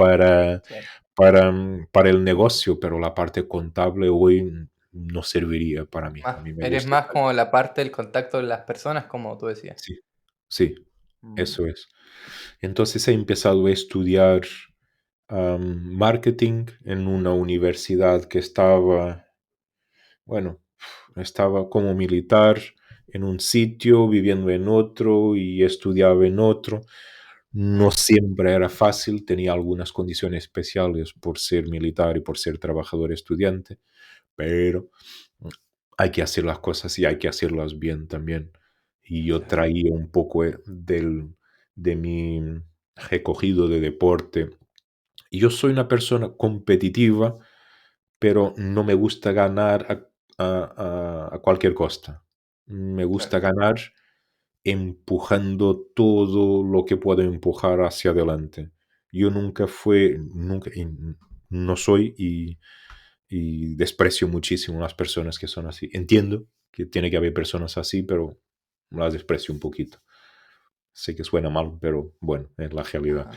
claro. para el negocio, pero la parte contable hoy no serviría para mí. A Más, mí me eres gusta más estar. como la parte del contacto de las personas, como tú decías. Sí, sí, Mm, eso es. Entonces he empezado a estudiar marketing en una universidad que estaba, bueno, estaba como militar en un sitio, viviendo en otro y estudiaba en otro. No siempre era fácil, tenía algunas condiciones especiales por ser militar y por ser trabajador estudiante, pero hay que hacer las cosas y hay que hacerlas bien también. Y yo Claro. traía un poco de mi recogido de deporte. Y yo soy una persona competitiva, pero no me gusta ganar a cualquier costa. Me gusta Claro. ganar empujando todo lo que puedo empujar hacia adelante. Yo nunca, y no soy y desprecio muchísimo las personas que son así. Entiendo que tiene que haber personas así, pero las desprecio un poquito. Sé que suena mal, pero bueno, es la realidad.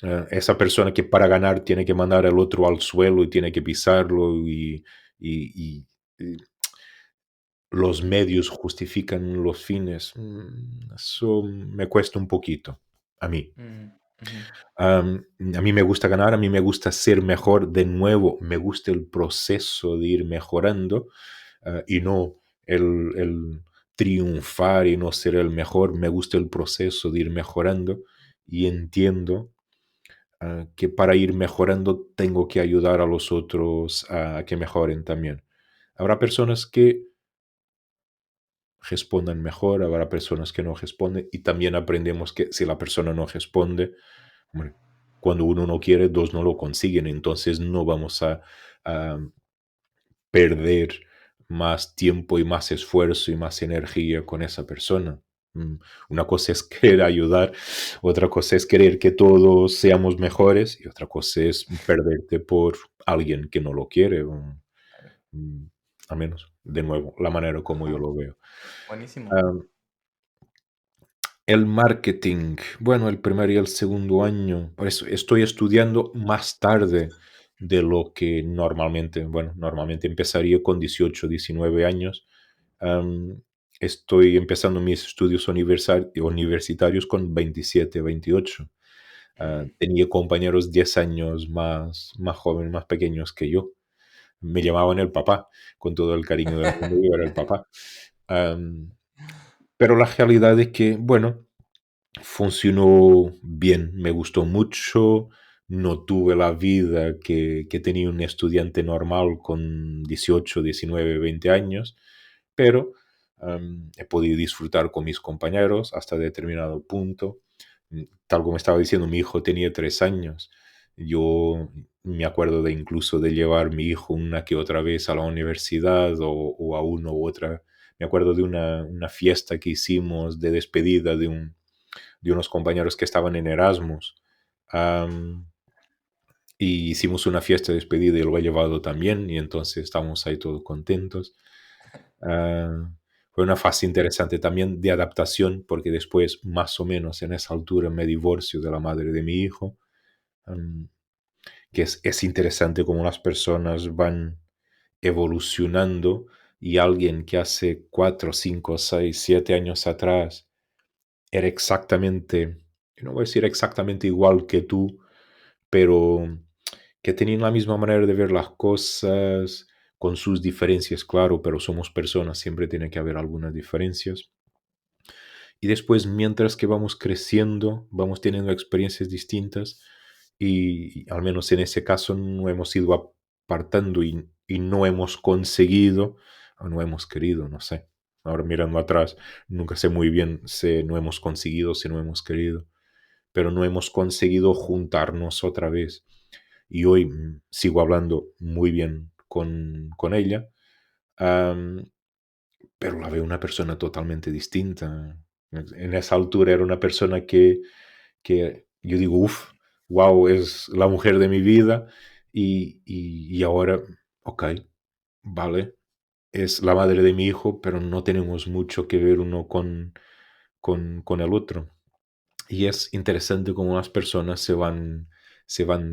Ajá. Esa persona que para ganar tiene que mandar al otro al suelo y tiene que pisarlo y los medios justifican los fines. Eso me cuesta un poquito, a mí. Mm, ujú. A mí me gusta ganar, a mí me gusta ser mejor de nuevo, me gusta el proceso de ir mejorando y no el triunfar y no ser el mejor, me gusta el proceso de ir mejorando y entiendo que para ir mejorando tengo que ayudar a los otros a que mejoren también. Habrá personas que respondan mejor, habrá personas que no responden y también aprendemos que si la persona no responde, hombre, cuando uno no quiere, dos no lo consiguen, entonces no vamos a perder más tiempo y más esfuerzo y más energía con esa persona. Mm, Una cosa es querer ayudar, otra cosa es querer que todos seamos mejores y otra cosa es perderte por alguien que no lo quiere. Mm, A menos, de nuevo, la manera como yo Ajá. lo veo. Buenísimo. Ah, el marketing, bueno, el primer y el segundo año, por eso estoy estudiando más tarde de lo que normalmente, bueno, normalmente empezaría con 18, 19 años. Am, Estoy empezando mis estudios universitarios con 27, 28. Mm. Tenía compañeros 10 años más jóvenes, más pequeños que yo. Me llamaban el papá, con todo el cariño del mundo, yo era el papá. Am, pero la realidad es que, bueno, funcionó bien, me gustó mucho, no tuve la vida que tenía un estudiante normal con 18, 19, 20 años, pero he podido disfrutar con mis compañeros hasta determinado punto. Tal como estaba diciendo, mi hijo tenía 3 años. Yo me acuerdo de incluso de llevar mi hijo una que otra vez a la universidad o a una u otra. Me acuerdo de una fiesta que hicimos de despedida de unos compañeros que estaban en Erasmus. Am, y hicimos una fiesta de despedida y lo he llevado también, y entonces estamos ahí todos contentos. Ah, Fue una fase interesante también de adaptación, porque después, más o menos en esa altura, me divorcio de la madre de mi hijo, am, que es interesante cómo las personas van evolucionando y alguien que hace 4, 5, 6, 7 años atrás era exactamente, no voy a decir exactamente igual que tú, pero que tenían la misma manera de ver las cosas, con sus diferencias, claro, pero somos personas, siempre tiene que haber algunas diferencias. Y después, mientras que vamos creciendo, vamos teniendo experiencias distintas y al menos en ese caso no hemos ido apartando y no hemos conseguido o no hemos querido, no sé. Ahora mirando atrás, nunca sé muy bien si no hemos conseguido, si no hemos querido, pero no hemos conseguido juntarnos otra vez. Y hoy sigo hablando muy bien con ella, am, pero la veo una persona totalmente distinta. En esa altura era una persona que yo digo, uff, wow, es la mujer de mi vida y ahora, ok, vale, es la madre de mi hijo, pero no tenemos mucho que ver uno con el otro. Y es interesante cómo las personas se van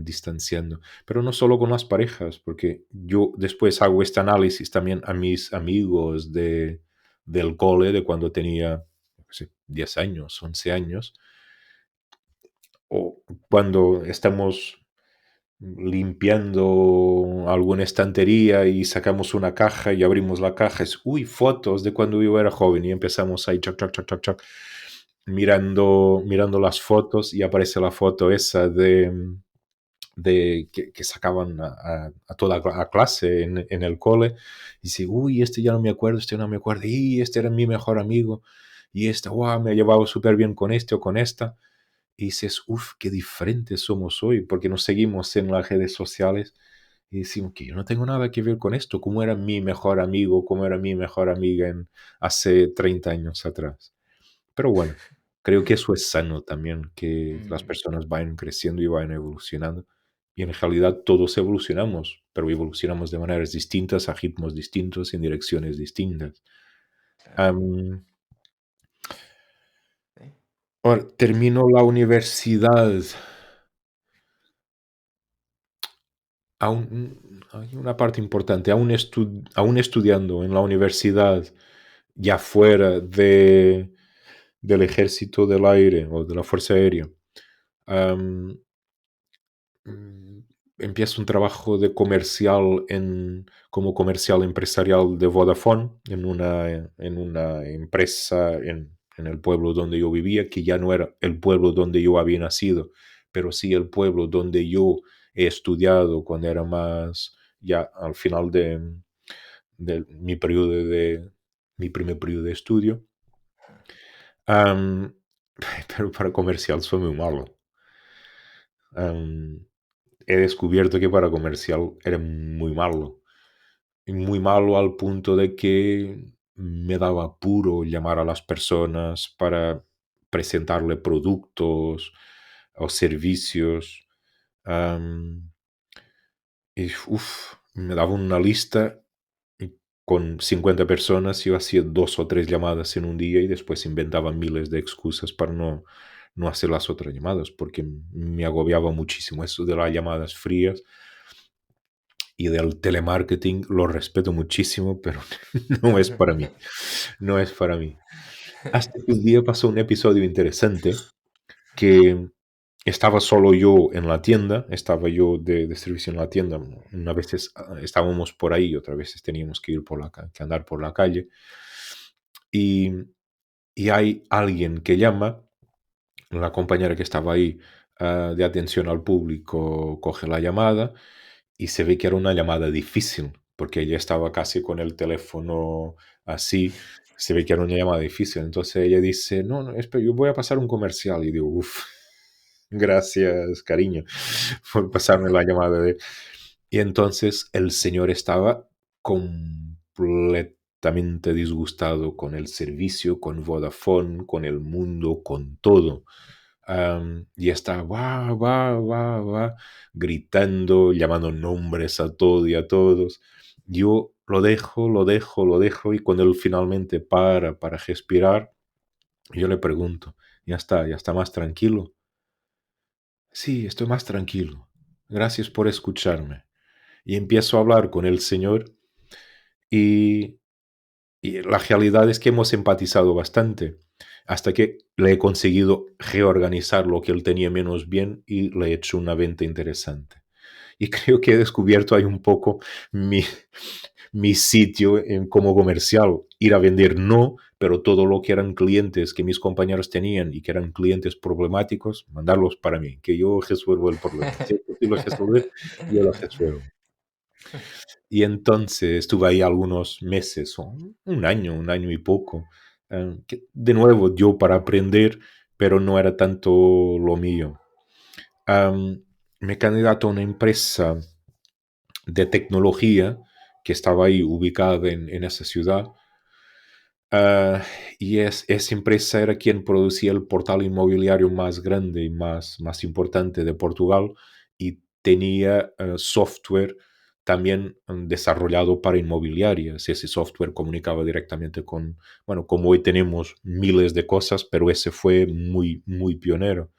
distanciando, pero no solo con las parejas, porque yo después hago este análisis también a mis amigos del cole, de cuando tenía, no sé, 10 años, 11 años, o cuando estamos limpiando alguna estantería y sacamos una caja y abrimos la caja, es, uy, fotos de cuando yo era joven y empezamos ahí, chac, chac, chac, chac, chac, mirando las fotos y aparece la foto esa que sacaban a toda a clase en el cole. Y dice, uy, este ya no me acuerdo, este no me acuerdo, y este era mi mejor amigo, y este, wow, me ha llevado súper bien con este o con esta. Y dices, uff, qué diferentes somos hoy, porque nos seguimos en las redes sociales y decimos que yo no tengo nada que ver con esto, cómo era mi mejor amigo, cómo era mi mejor amiga hace 30 años atrás. Pero bueno, creo que eso es sano también, que las Mm, personas vayan creciendo y vayan evolucionando. Y en realidad todos evolucionamos, pero evolucionamos de maneras distintas, a ritmos distintos, en direcciones distintas. claro. Am, Sí. ahora, termino la universidad. Hay una parte importante, aún estudiando en la universidad, ya fuera del ejército del aire o de la fuerza aérea, am, mm, empiezo un trabajo de comercial como comercial empresarial de Vodafone en una empresa en el pueblo donde yo vivía, que ya no era el pueblo donde yo había nacido, pero sí el pueblo donde yo he estudiado cuando era más, ya al final de mi primer periodo de estudio. Am, pero para comercial soy muy malo. Am, He descubierto que para comercial era muy malo. Y muy malo al punto de que me daba apuro llamar a las personas para presentarle productos o servicios. Am, y me daba una lista y con 50 personas, yo hacía 2 o 3 llamadas en un día y después inventaba miles de excusas para no hacer las otras llamadas, porque me agobiaba muchísimo eso de las llamadas frías. Y del telemarketing lo respeto muchísimo, pero no es para mí. No es para mí. Hasta que un día pasó un episodio interesante que estaba solo yo en la tienda, estaba yo de servicio en la tienda. Una vez estábamos por ahí, otras veces teníamos que ir que andar por la calle. Y, y hay alguien que llama, la compañera que estaba ahí de atención al público coge la llamada y se ve que era una llamada difícil, porque ella estaba casi con el teléfono así, se ve que era una llamada difícil. Entonces ella dice, no, no, espera, yo voy a pasar un comercial. Y digo, uff, gracias, cariño, por pasarme la llamada de... Y entonces el señor estaba completamente disgustado con el servicio, con Vodafone, con el mundo, con todo. Y está va, va, va, va, gritando, llamando nombres a todo y a todos. Yo lo dejo, lo dejo, lo dejo y cuando él finalmente para respirar, yo le pregunto, ya está más tranquilo. Sí, estoy más tranquilo. Gracias por escucharme. Y empiezo a hablar con el señor y, y la realidad es que hemos empatizado bastante hasta que le he conseguido reorganizar lo que él tenía menos bien y le he hecho una venta interesante. Y creo que he descubierto ahí un poco mi, mi sitio como comercial. Ir a vender no, pero todo lo que eran clientes que mis compañeros tenían y que eran clientes problemáticos, mandarlos para mí, que yo resuelvo el problema. Si es posible resolver, yo lo resuelvo. Y entonces estuve ahí algunos meses, o un año y poco. De nuevo, yo para aprender, pero no era tanto lo mío. Am, Me candidato a una empresa de tecnología que estaba ahí ubicada en esa ciudad. Ah, y esa empresa era quien producía el portal inmobiliario más grande y más importante de Portugal y tenía software también desarrollado para inmobiliarias. Ese software comunicaba directamente con, bueno, como hoy tenemos miles de cosas, pero ese fue muy, muy pionero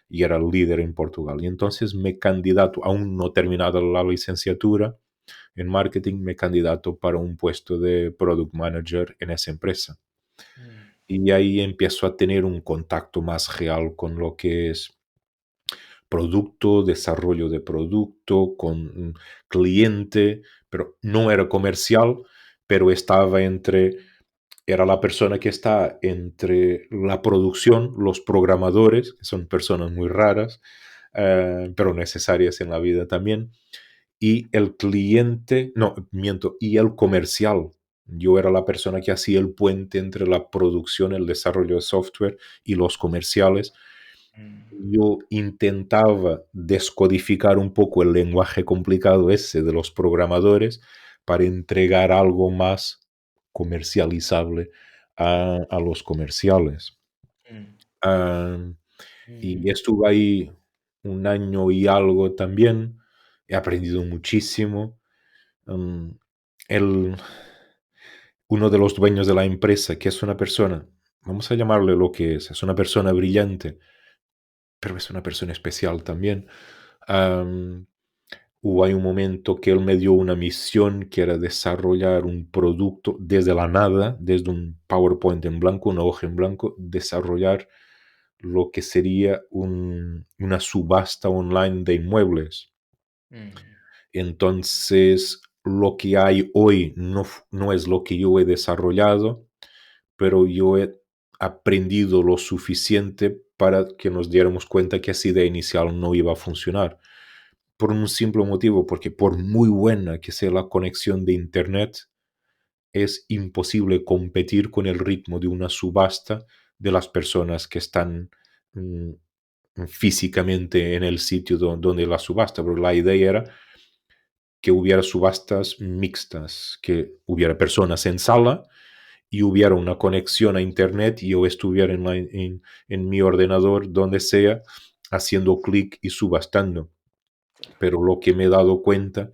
y era el líder en Portugal. Y entonces me candidato, aún no terminada la licenciatura, en marketing me candidato para un puesto de product manager en esa empresa. Mm, Y ahí empiezo a tener un contacto más real con lo que es producto, desarrollo de producto, con cliente, pero no era comercial, pero era la persona que está entre la producción, los programadores, que son personas muy raras, pero necesarias en la vida también. Y el cliente, no, miento, y el comercial. Yo era la persona que hacía el puente entre la producción, el desarrollo de software y los comerciales. Mm, Yo intentaba descodificar un poco el lenguaje complicado ese de los programadores para entregar algo más comercializable a los comerciales. mm, Ah, y mm, estuve ahí un año y algo también. He aprendido muchísimo. Mm, el, uno de los dueños de la empresa, que es una persona, vamos a llamarle lo que es una persona brillante, pero es una persona especial también. Am, Hubo hay un momento que él me dio una misión que era desarrollar un producto desde la nada, desde un PowerPoint en blanco, una hoja en blanco, desarrollar lo que sería una subasta online de inmuebles. mm, Entonces, lo que hay hoy no es lo que yo he desarrollado, pero yo he aprendido lo suficiente para que nos diéramos cuenta que esa idea inicial no iba a funcionar. Por un simple motivo, porque por muy buena que sea la conexión de Internet, es imposible competir con el ritmo de una subasta de las personas que están mm, físicamente en el sitio donde la subasta, porque la idea era que hubiera subastas mixtas, que hubiera personas en sala y hubiera una conexión a Internet y yo estuviera en mi ordenador, donde sea, haciendo clic y subastando. Pero lo que me he dado cuenta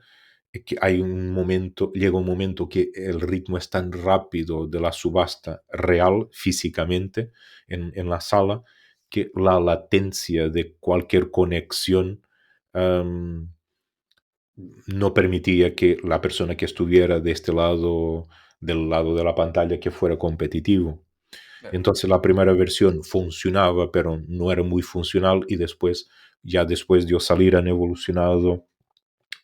es que llega un momento que el ritmo es tan rápido de la subasta real, físicamente, en la sala, que la latencia de cualquier conexión am, no permitía que la persona que estuviera de este lado, del lado de la pantalla, que fuera competitivo. claro. Entonces la primera versión funcionaba, pero no era muy funcional y después, ya después de yo salir, han evolucionado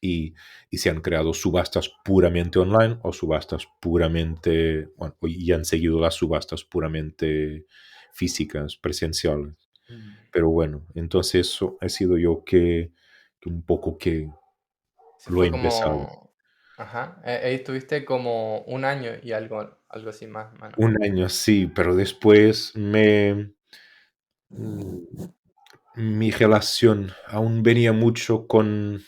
y, y se han creado subastas puramente online o subastas puramente, bueno, y han seguido las subastas puramente físicas, presenciales. Mm. Pero bueno, entonces eso he sido yo que un poco que Se lo he fue empezado. como, ajá, ahí estuviste como un año y algo así más o menos. Un año sí, pero después mm, mi relación aún venía mucho con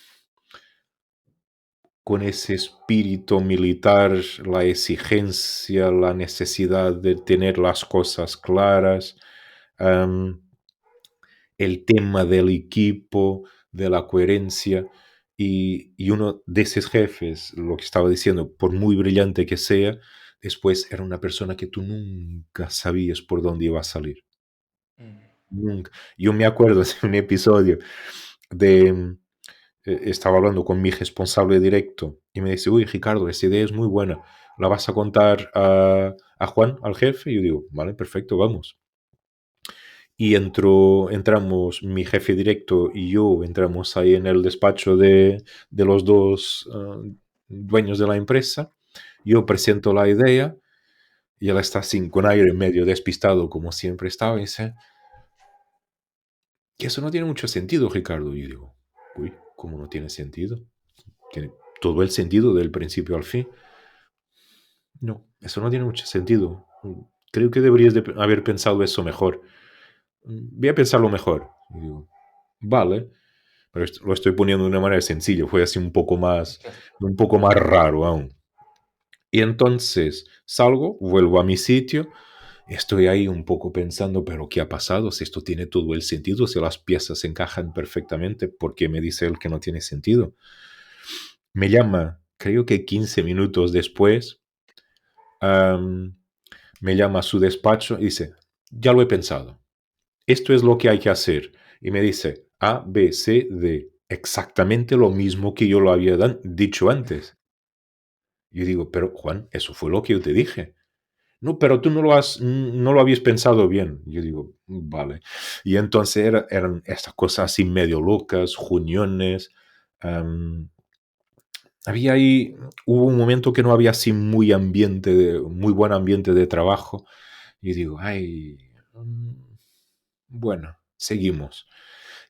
ese espíritu militar, la exigencia, la necesidad de tener las cosas claras, am, el tema del equipo, de la coherencia. Y uno de esos jefes, lo que estaba diciendo, por muy brillante que sea, después era una persona que tú nunca sabías por dónde iba a salir. Mm, Nunca. Yo me acuerdo de un episodio de, estaba hablando con mi responsable directo y me dice, uy, Ricardo, esa idea es muy buena, ¿la vas a contar a Juan, al jefe? Y yo digo, vale, perfecto, vamos. Y entramos, mi jefe directo y yo entramos ahí en el despacho de los dos dueños de la empresa. Yo presento la idea y él está así, con aire medio despistado, como siempre estaba, y dice, que eso no tiene mucho sentido, Ricardo. Y yo digo, uy, ¿cómo no tiene sentido? Tiene todo el sentido del principio al fin. No, eso no tiene mucho sentido. Creo que deberías de haber pensado eso mejor. Voy a pensarlo mejor. Y digo, vale, pero lo estoy poniendo de una manera sencilla. Fue así un poco más raro aún. Y entonces salgo, vuelvo a mi sitio. Estoy ahí un poco pensando, pero ¿qué ha pasado? Si esto tiene todo el sentido, si las piezas encajan perfectamente, ¿por qué me dice él que no tiene sentido? Me llama, creo que 15 minutos después, am, me llama a su despacho y dice, ya lo he pensado, esto es lo que hay que hacer. Y me dice, A, B, C, D, exactamente lo mismo que yo lo había dicho antes. Yo digo, pero Juan, eso fue lo que yo te dije. No, pero tú no lo habías pensado bien. Yo digo, vale. Y entonces eran estas cosas así medio locas, juniones. am, Había ahí, hubo un momento que no había así muy buen ambiente de trabajo. Y digo, ay, bueno, seguimos.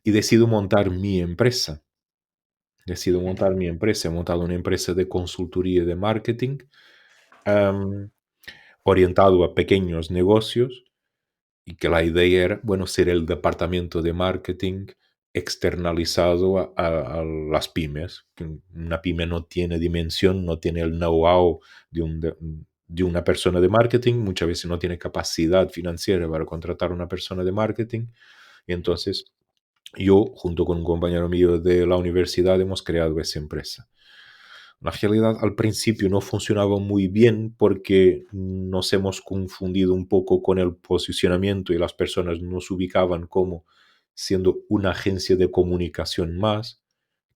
y decido montar mi empresa. Decido montar mi empresa. He montado una empresa de consultoría de marketing, am, orientado a pequeños negocios y que la idea era, bueno, ser el departamento de marketing externalizado a las pymes. Que una pyme no tiene dimensión, no tiene el know-how de una persona de marketing, muchas veces no tiene capacidad financiera para contratar a una persona de marketing. Y entonces yo, junto con un compañero mío de la universidad, hemos creado esa empresa. La realidad al principio no funcionaba muy bien porque nos hemos confundido un poco con el posicionamiento y las personas nos ubicaban como siendo una agencia de comunicación más.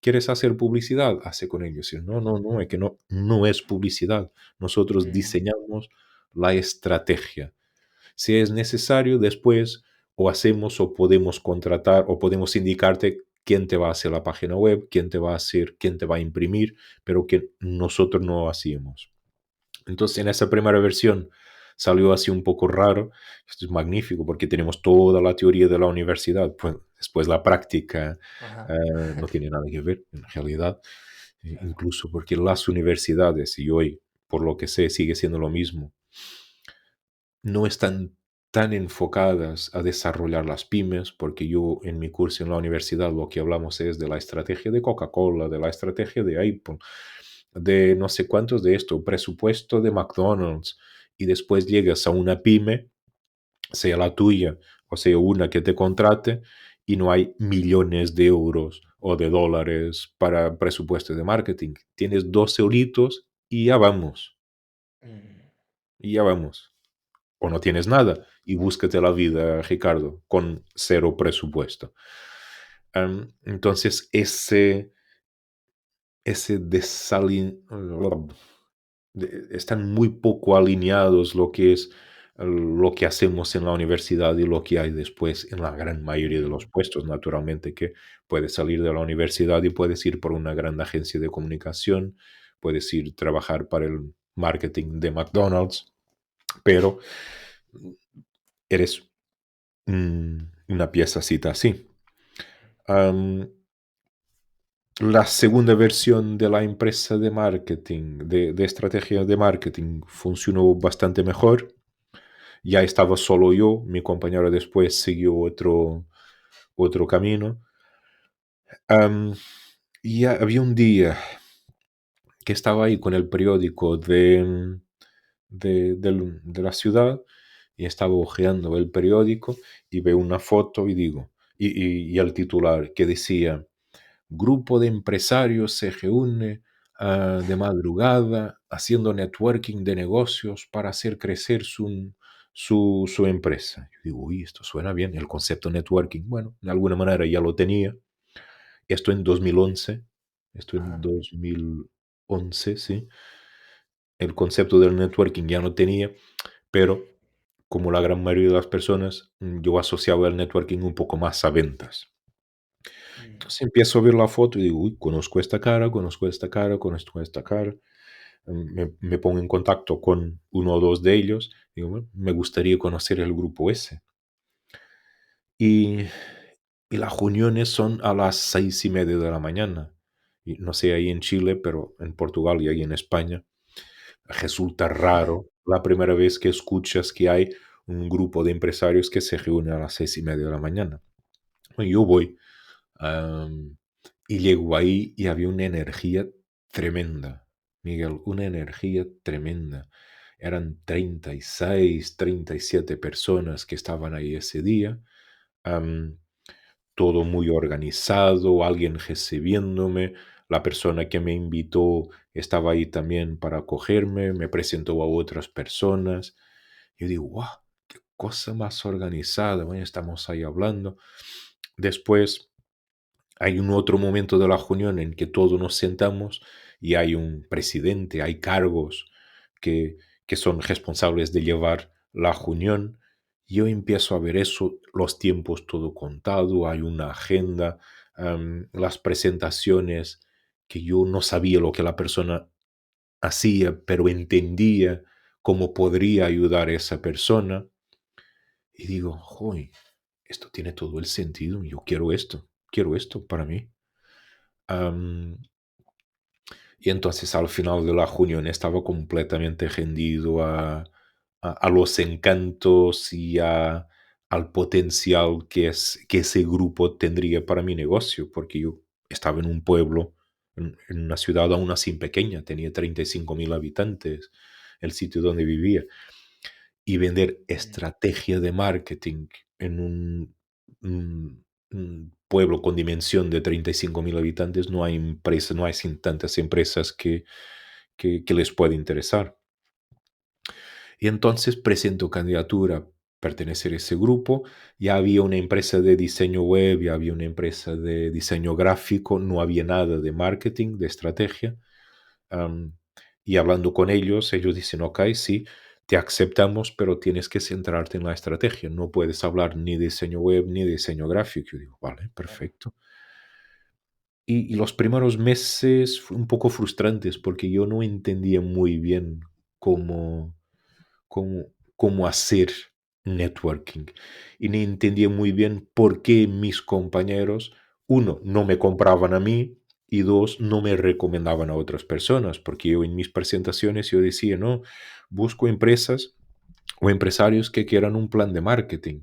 ¿Quieres hacer publicidad? Hace con ellos. Y no, no, no, es que no, no es publicidad. Nosotros Mm, diseñamos la estrategia. Si es necesario, después o hacemos o podemos contratar o podemos indicarte quién te va a hacer la página web, quién te va a hacer, quién te va a imprimir, pero que nosotros no hacíamos. Entonces, en esa primera versión salió así un poco raro. Esto es magnífico porque tenemos toda la teoría de la universidad, pues después la práctica ajá, eh, no tiene nada que ver en realidad, claro. incluso porque las universidades, y hoy por lo que sé sigue siendo lo mismo, no están tan enfocadas a desarrollar las pymes, porque yo en mi curso en la universidad lo que hablamos es de la estrategia de Coca-Cola, de la estrategia de Apple, de no sé cuántos de esto, presupuesto de McDonald's, y después llegas a una pyme, sea la tuya o sea una que te contrate, y no hay millones de euros o de dólares para presupuesto de marketing. Tienes 2 euritos y ya vamos, Mm, y ya vamos. O no tienes nada y búscate la vida, Ricardo, con cero presupuesto. Entonces, ese están muy poco alineados lo que es lo que hacemos en la universidad y lo que hay después en la gran mayoría de los mm, puestos, naturalmente, que puedes salir de la universidad y puedes ir por una gran agencia de comunicación, puedes ir a trabajar para el marketing de McDonald's, pero eres una piececita así. Am, la segunda versión de la empresa de marketing, de estrategia de marketing, funcionó bastante mejor. Ya estaba solo yo, mi compañero después siguió otro camino. Am, y había un día que estaba ahí con el periódico de la ciudad y estaba hojeando el periódico y veo una foto y digo, y el titular que decía, grupo de empresarios se reúne de madrugada haciendo networking de negocios para hacer crecer su empresa. Yo digo, uy, esto suena bien, el concepto networking. Bueno, de alguna manera ya lo tenía. Esto en 2011, esto en ajá, 2011, sí. El concepto del networking ya no tenía, pero como la gran mayoría de las personas, yo asociaba el networking un poco más a ventas. mm, Entonces empiezo a ver la foto y digo, uy, conozco esta cara, conozco esta cara, conozco esta cara. Me pongo en contacto con uno o dos de ellos. Digo, "Bueno, me gustaría conocer el grupo ese. Y, y las reuniones son a las 6:30 de la mañana. Y no sé ahí en Chile, pero en Portugal y ahí en España resulta raro la primera vez que escuchas que hay un grupo de empresarios que se reúne a las 6:30 de la mañana. Y yo voy. Am, y llegó ahí y había una energía tremenda, Miguel, una energía tremenda. Eran 36, 37 personas que estaban ahí ese día, am, todo muy organizado, alguien recibiéndome, la persona que me invitó estaba ahí también para acogerme, me presentó a otras personas. Yo digo, wow, qué cosa más organizada, bueno, estamos ahí hablando. Después hay un otro momento de la reunión en que todos nos sentamos y hay un presidente, hay cargos que, que son responsables de llevar la reunión. Yo empiezo a ver eso, los tiempos todo contado, hay una agenda, las presentaciones que yo no sabía lo que la persona hacía, pero entendía cómo podría ayudar a esa persona. Y digo, joy, esto tiene todo el sentido, yo quiero esto. quiero esto para mí. Am, y entonces al final de la reunión estaba completamente rendido a los encantos y al potencial que ese grupo tendría para mi negocio, porque yo estaba en un pueblo, en una ciudad aún así pequeña, tenía 35.000 habitantes, el sitio donde vivía, y vender Mm, estrategia de marketing en un pueblo con dimensión de 35.000 habitantes, no hay empresas, no hay sin tantas empresas que les pueda interesar. Y entonces presento candidatura a pertenecer a ese grupo. Ya había una empresa de diseño web, ya había una empresa de diseño gráfico, no había nada de marketing, de estrategia. Am, y hablando con ellos dicen, ok, sí, te aceptamos, pero tienes que centrarte en la estrategia. No puedes hablar ni de diseño web ni de diseño gráfico. Yo digo, vale, claro. perfecto. Y los primeros meses fue un poco frustrantes porque yo no entendía muy bien cómo, cómo, cómo hacer networking. Y ni entendía muy bien por qué mis compañeros, uno, no me compraban a mí y dos, no me recomendaban a otras personas, porque yo en mis presentaciones yo decía, no, busco empresas o empresarios que quieran un plan de marketing,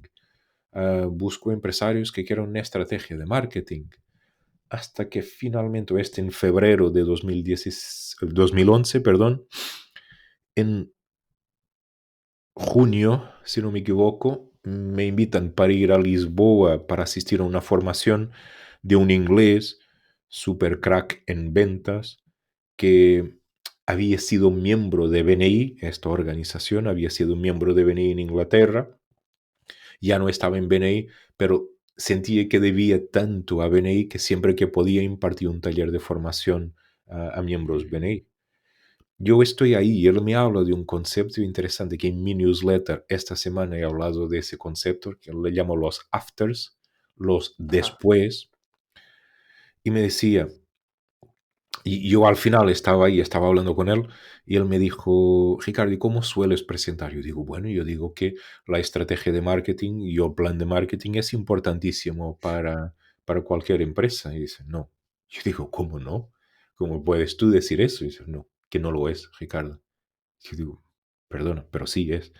busco empresarios que quieran una estrategia de marketing. Hasta que finalmente, en febrero de 2011, perdón, en junio, si no me equivoco, me invitan para ir a Lisboa para asistir a una formación de un inglés super crack en ventas que había sido miembro de BNI, esta organización, había sido miembro de BNI en Inglaterra, ya no estaba en BNI, pero sentía que debía tanto a BNI que siempre que podía impartía un taller de formación a miembros Ujú. BNI. Yo estoy ahí y él me habla de un concepto interesante que en mi newsletter esta semana he hablado de ese concepto que le llamo los afters, los Ajá. después, y me decía, y yo al final estaba ahí, estaba hablando con él, y él me dijo, Ricardo, ¿y cómo sueles presentar? Yo digo, bueno, yo digo que la estrategia de marketing y el plan de marketing es importantísimo para cualquier empresa. Y dice, no. Yo digo, ¿cómo no? ¿Cómo puedes tú decir eso? Y dice, no, que no lo es, Ricardo. Yo digo, perdona, pero sí es.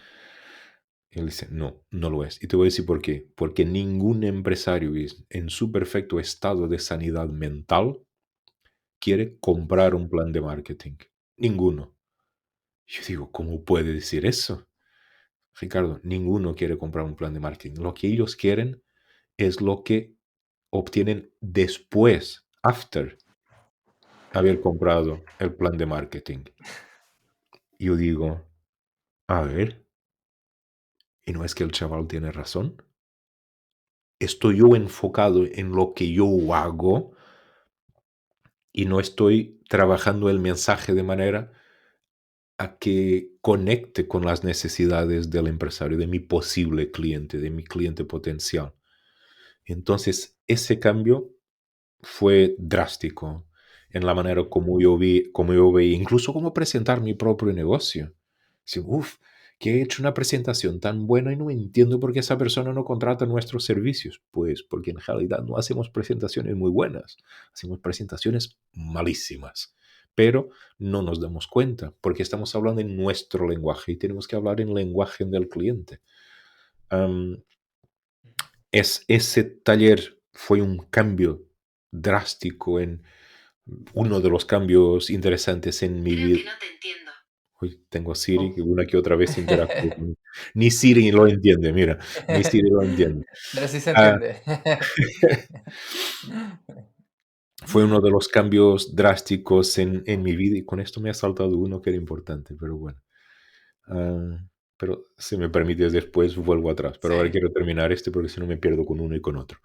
Y él dice, no, no lo es. Y te voy a decir por qué. Porque ningún empresario en su perfecto estado de sanidad mental quiere comprar un plan de marketing. Ninguno. Yo digo, ¿cómo puede decir eso? Ricardo, ninguno quiere comprar un plan de marketing. Lo que ellos quieren es lo que obtienen después, after haber comprado el plan de marketing. Yo digo, a ver, ¿y no es que el chaval tiene razón? Estoy yo enfocado en lo que yo hago y no estoy trabajando el mensaje de manera a que conecte con las necesidades del empresario, de mi posible cliente, de mi cliente potencial. Entonces, ese cambio fue drástico en la manera como yo veía, incluso cómo presentar mi propio negocio. Sí, uf, que he hecho una presentación tan buena y no entiendo por qué esa persona no contrata nuestros servicios. Pues porque en realidad no hacemos presentaciones muy buenas, hacemos presentaciones malísimas, pero no nos damos cuenta porque estamos hablando en nuestro lenguaje y tenemos que hablar en lenguaje del cliente. Am, ese taller fue un cambio drástico en uno de los cambios interesantes en mi Creo vida. que no te entiendo. Uy, tengo a Siri Uf. que una que otra vez interactúa conmigo. Ni Siri lo entiende, mira, ni Siri lo entiende. Pero sí se Ah, entiende. fue uno de los cambios drásticos en mi vida y con esto me ha saltado uno que era importante, pero bueno. Ah, pero si me permites después vuelvo atrás, pero ahora Sí. quiero terminar este porque si no me pierdo con uno y con otro.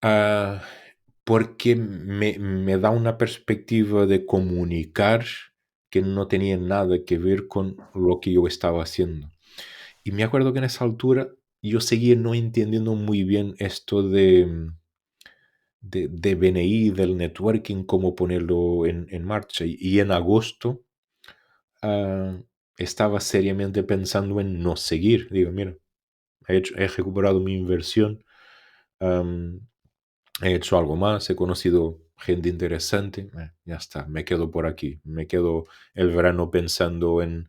Ah, porque me da una perspectiva de comunicar que no tenía nada que ver con lo que yo estaba haciendo. Y me acuerdo que en esa altura yo seguía no entendiendo muy bien esto de BNI, del networking, cómo ponerlo en marcha. Y en agosto ah, estaba seriamente pensando en no seguir. Digo, mira, he recuperado mi inversión. he hecho algo más, he conocido gente interesante, ya está, me quedo por aquí, me quedo el verano pensando en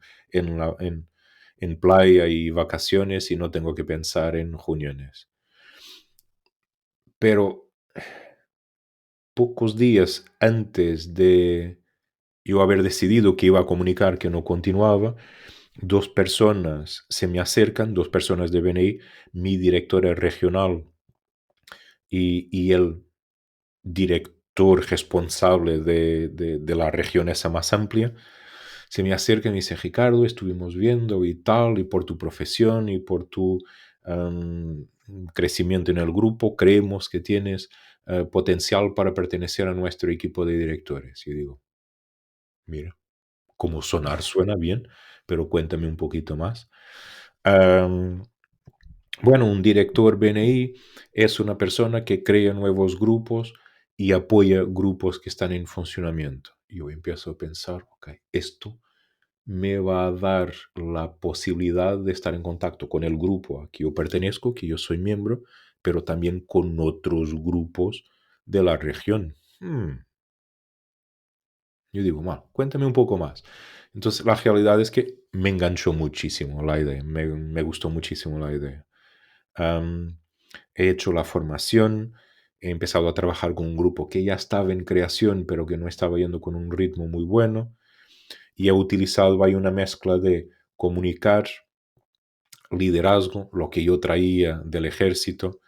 playa y vacaciones y no tengo que pensar en reuniones. Pero pocos días antes de yo haber decidido que iba a comunicar que no continuaba, dos personas se me acercan, dos personas de BNI, mi directora regional y el director responsable de la región esa más amplia, se me acerca y me dice, Ricardo, estuvimos viendo y tal, y por tu profesión y por tu am, crecimiento en el grupo, creemos que tienes potencial para pertenecer a nuestro equipo de directores. Y digo, mira, como sonar suena bien, pero cuéntame un poquito más. Am, bueno, un director BNI es una persona que crea nuevos grupos y apoya grupos que están en funcionamiento. Yo empiezo a pensar, ok, esto me va a dar la posibilidad de estar en contacto con el grupo a que yo pertenezco, que yo soy miembro, pero también con otros grupos de la región. Yo digo, bueno, cuéntame un poco más. Entonces, la realidad es que me enganchó muchísimo la idea, me gustó muchísimo la idea. Am, He hecho la formación, he empezado a trabajar con un grupo que ya estaba en creación, pero que no estaba yendo con un ritmo muy bueno, y he utilizado ahí una mezcla de comunicar, liderazgo, lo que yo traía del ejército,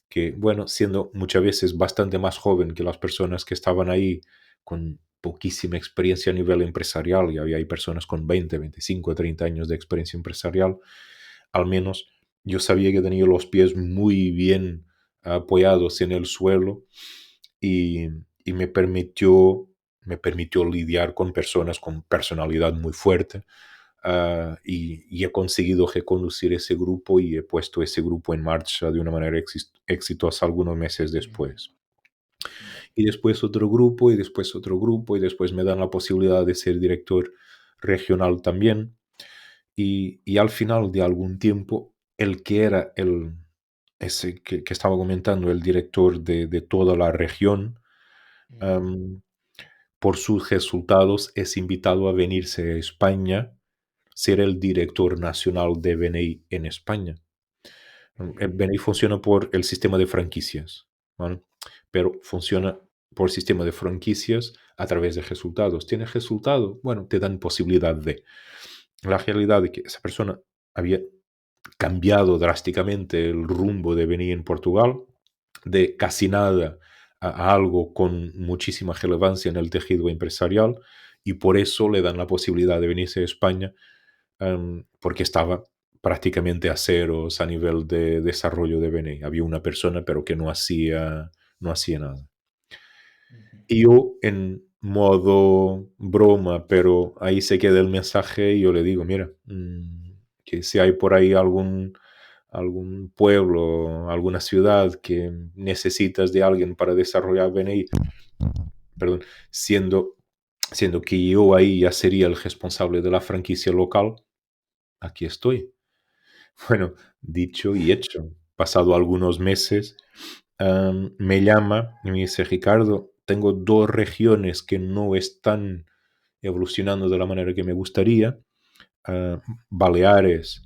que, bueno, siendo muchas veces bastante más joven que las personas que estaban ahí con poquísima experiencia a nivel empresarial, y había hay personas con 20, 25, 30 años de experiencia empresarial, al menos yo sabía que tenía los pies muy bien apoyados en el suelo y, y me permitió lidiar con personas con personalidad muy fuerte, y he conseguido reconducir ese grupo y he puesto ese grupo en marcha de una manera exitosa algunos meses Ujú. después. Y después otro grupo, y después otro grupo, y después me dan la posibilidad de ser director regional también. Y al final de algún tiempo, el que era ese que estaba comentando, el director de toda la región, Ujú. am, por sus resultados es invitado a venirse a España, ser el director nacional de BNI en España. El Ujú. BNI funciona por el sistema de franquicias, ¿vale? Pero funciona por sistema de franquicias a través de resultados. ¿Tienes resultado? Bueno, te dan posibilidad de. La realidad de que esa persona había cambiado drásticamente el rumbo de BNI en Portugal, de casi nada a algo con muchísima relevancia en el tejido empresarial, y por eso le dan la posibilidad de venirse a España, porque estaba prácticamente a ceros a nivel de desarrollo de BNI. Había una persona, pero que no hacía nada. Ujú. Y yo, en modo broma, pero ahí se queda el mensaje, y yo le digo, mira, que si hay por ahí algún pueblo, alguna ciudad que necesitas de alguien para desarrollar BNI, perdón, siendo que yo ahí ya sería el responsable de la franquicia local, aquí estoy. Bueno, dicho y hecho. Pasado algunos meses, me llama y me dice, Ricardo, tengo dos regiones que no están evolucionando de la manera que me gustaría. ah, Baleares,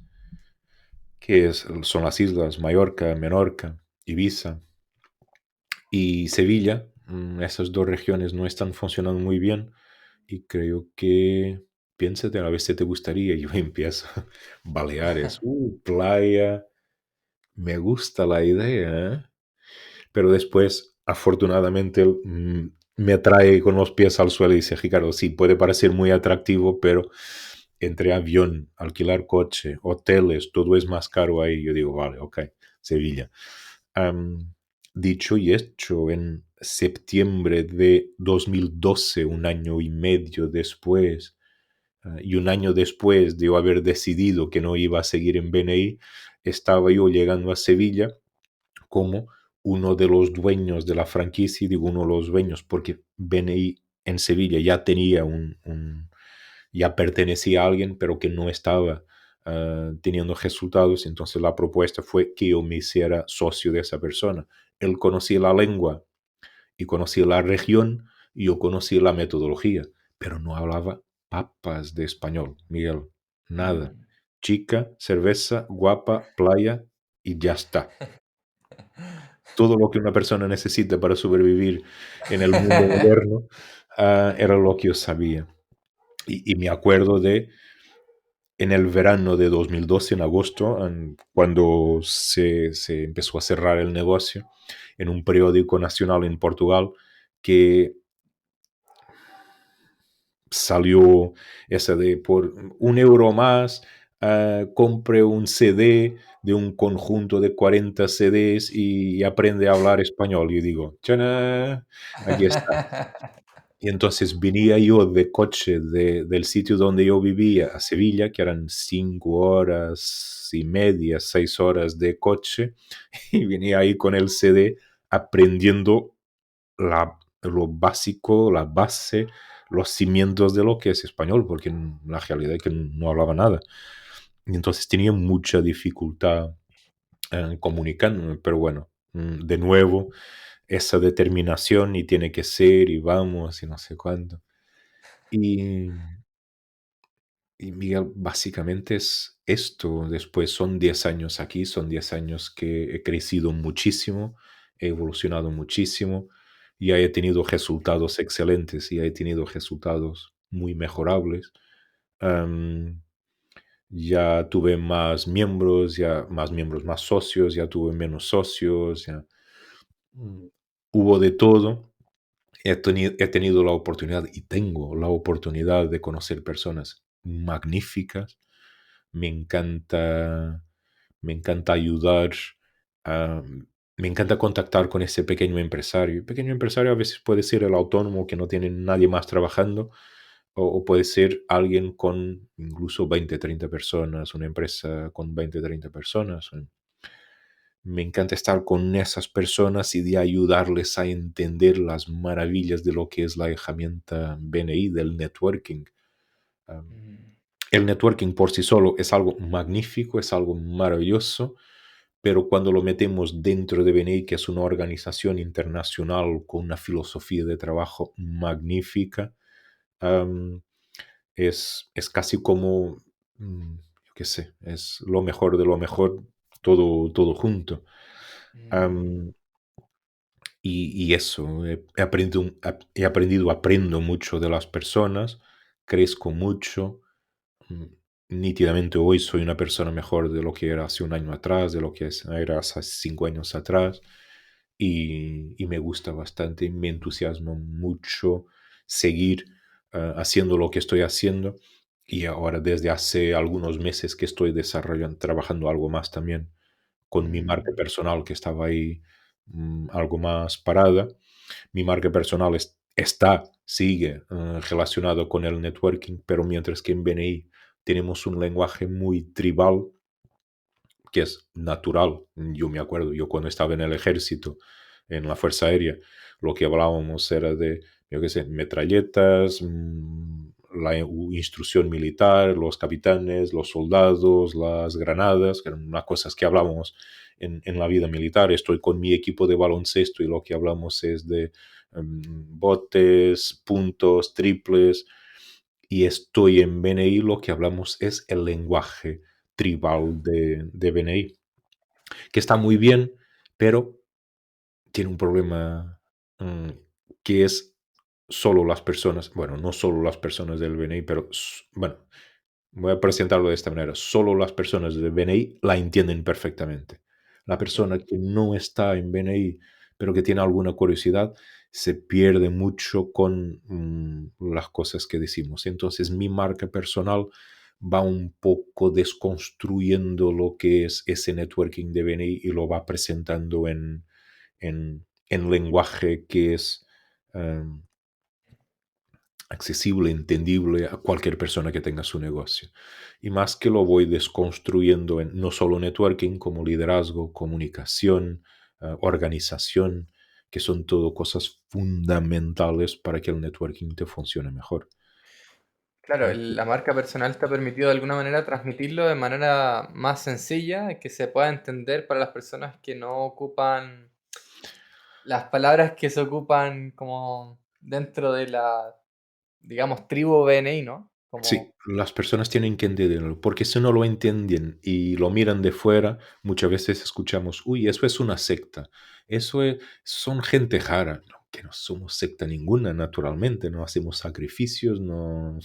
son las islas Mallorca, Menorca, Ibiza y Sevilla. Esas dos regiones no están funcionando muy bien y creo que piénsate a ver si te gustaría. Y yo empiezo, Baleares, playa, me gusta la idea, ¿eh? Pero después, afortunadamente, me trae con los pies al suelo y dice, Ricardo, sí, puede parecer muy atractivo, pero entre avión, alquilar coche, hoteles, todo es más caro ahí. Yo digo, vale, ok, Sevilla. Am, Dicho y hecho, en septiembre de 2012, un año y medio después, y un año después de yo haber decidido que no iba a seguir en BNI, estaba yo llegando a Sevilla como uno de los dueños de la franquicia. Y digo uno de los dueños porque BNI en Sevilla ya tenía ya pertenecía a alguien, pero que no estaba teniendo resultados. Entonces la propuesta fue que yo me hiciera socio de esa persona. él conocía la lengua y conocía la región y yo conocía la metodología, pero no hablaba papas de español, Miguel, nada. Mm. Chica, cerveza, guapa, playa y ya está. Todo lo que una persona necesita para sobrevivir en el mundo moderno, era lo que yo sabía. Y me acuerdo de en el verano de 2012, en agosto, cuando se empezó a cerrar el negocio, en un periódico nacional en Portugal, que salió esa de por 1 euro más, compre un CD de un conjunto de 40 CDs y aprende a hablar español. Y digo, ¡chana! Aquí está. Y entonces venía yo de coche del sitio donde yo vivía a Sevilla, que eran 5 horas y media, 6 horas de coche, y venía ahí con el CD aprendiendo lo básico, la base, los cimientos de lo que es español, porque en la realidad es que no hablaba nada. Y entonces tenía mucha dificultad comunicándome, pero bueno, de nuevo, esa determinación y tiene que ser y vamos y no sé cuánto. Y, y Miguel, básicamente es esto. Después son 10 años aquí, son 10 años que he crecido muchísimo, he evolucionado muchísimo y he tenido resultados excelentes y he tenido resultados muy mejorables. Am, ya tuve más miembros, ya más miembros, más socios, ya tuve menos socios, ya mm, hubo de todo. He tenido la oportunidad y tengo la oportunidad de conocer personas magníficas. Me encanta, me encanta ayudar, a- me encanta contactar con ese pequeño empresario. El pequeño empresario a veces puede ser el autónomo que no tiene nadie más trabajando o puede ser alguien con incluso 20 30 personas, una empresa con 20 30 personas. Me encanta estar con esas personas y de ayudarles a entender las maravillas de lo que es la herramienta BNI, del networking. Am, Mm. el networking por sí solo es algo magnífico, es algo maravilloso, pero cuando lo metemos dentro de BNI, que es una organización internacional con una filosofía de trabajo magnífica, am, es casi como, yo qué sé, es lo mejor de lo mejor, todo junto. Mm. Am, y eso, he aprendido, aprendo mucho de las personas, crezco mucho. mm, Nítidamente hoy soy una persona mejor de lo que era hace 1 año atrás, de lo que era hace 5 años atrás. Y me gusta bastante, me entusiasma mucho seguir haciendo lo que estoy haciendo. Y ahora desde hace algunos meses que estoy desarrollando, trabajando algo más también con mi marca Mm. personal que estaba ahí algo más parada. Mi marca personal sigue relacionado con el networking, pero mientras que en BNI tenemos un lenguaje muy tribal, que es natural. Yo me acuerdo, yo cuando estaba en el ejército, en la Fuerza Aérea, lo que hablábamos era de, yo qué sé, metralletas, la instrucción militar, los capitanes, los soldados, las granadas, que eran unas cosas que hablábamos en la vida militar. Estoy con mi equipo de baloncesto y lo que hablamos es de botes, puntos, triples. Y estoy en BNI, lo que hablamos es el lenguaje tribal de BNI, que está muy bien, pero tiene un problema, que es solo las personas, bueno, no solo las personas del BNI, pero bueno, voy a presentarlo de esta manera, solo las personas del BNI la entienden perfectamente. La persona Claro. que no está en BNI, pero que tiene alguna curiosidad, se pierde mucho con las cosas que decimos. Entonces mi marca personal va un poco desconstruyendo lo que es ese networking de BNI y lo va presentando en lenguaje que es em, accesible, entendible a cualquier persona que tenga su negocio. Y más que lo voy desconstruyendo en no solo networking, como liderazgo, comunicación, organización, que son todo cosas fundamentales para que el networking te funcione mejor. Claro, Ah, la marca personal te ha permitido de alguna manera transmitirlo de manera más sencilla, que se pueda entender para las personas que no ocupan las palabras que se ocupan como dentro de la, digamos, tribu BNI, ¿no? Sí, Como, las personas tienen que entenderlo, porque si no lo entienden y lo miran de fuera, muchas veces escuchamos, uy, eso es una secta, son gente jara. No, que no somos secta ninguna, naturalmente, no hacemos sacrificios, no,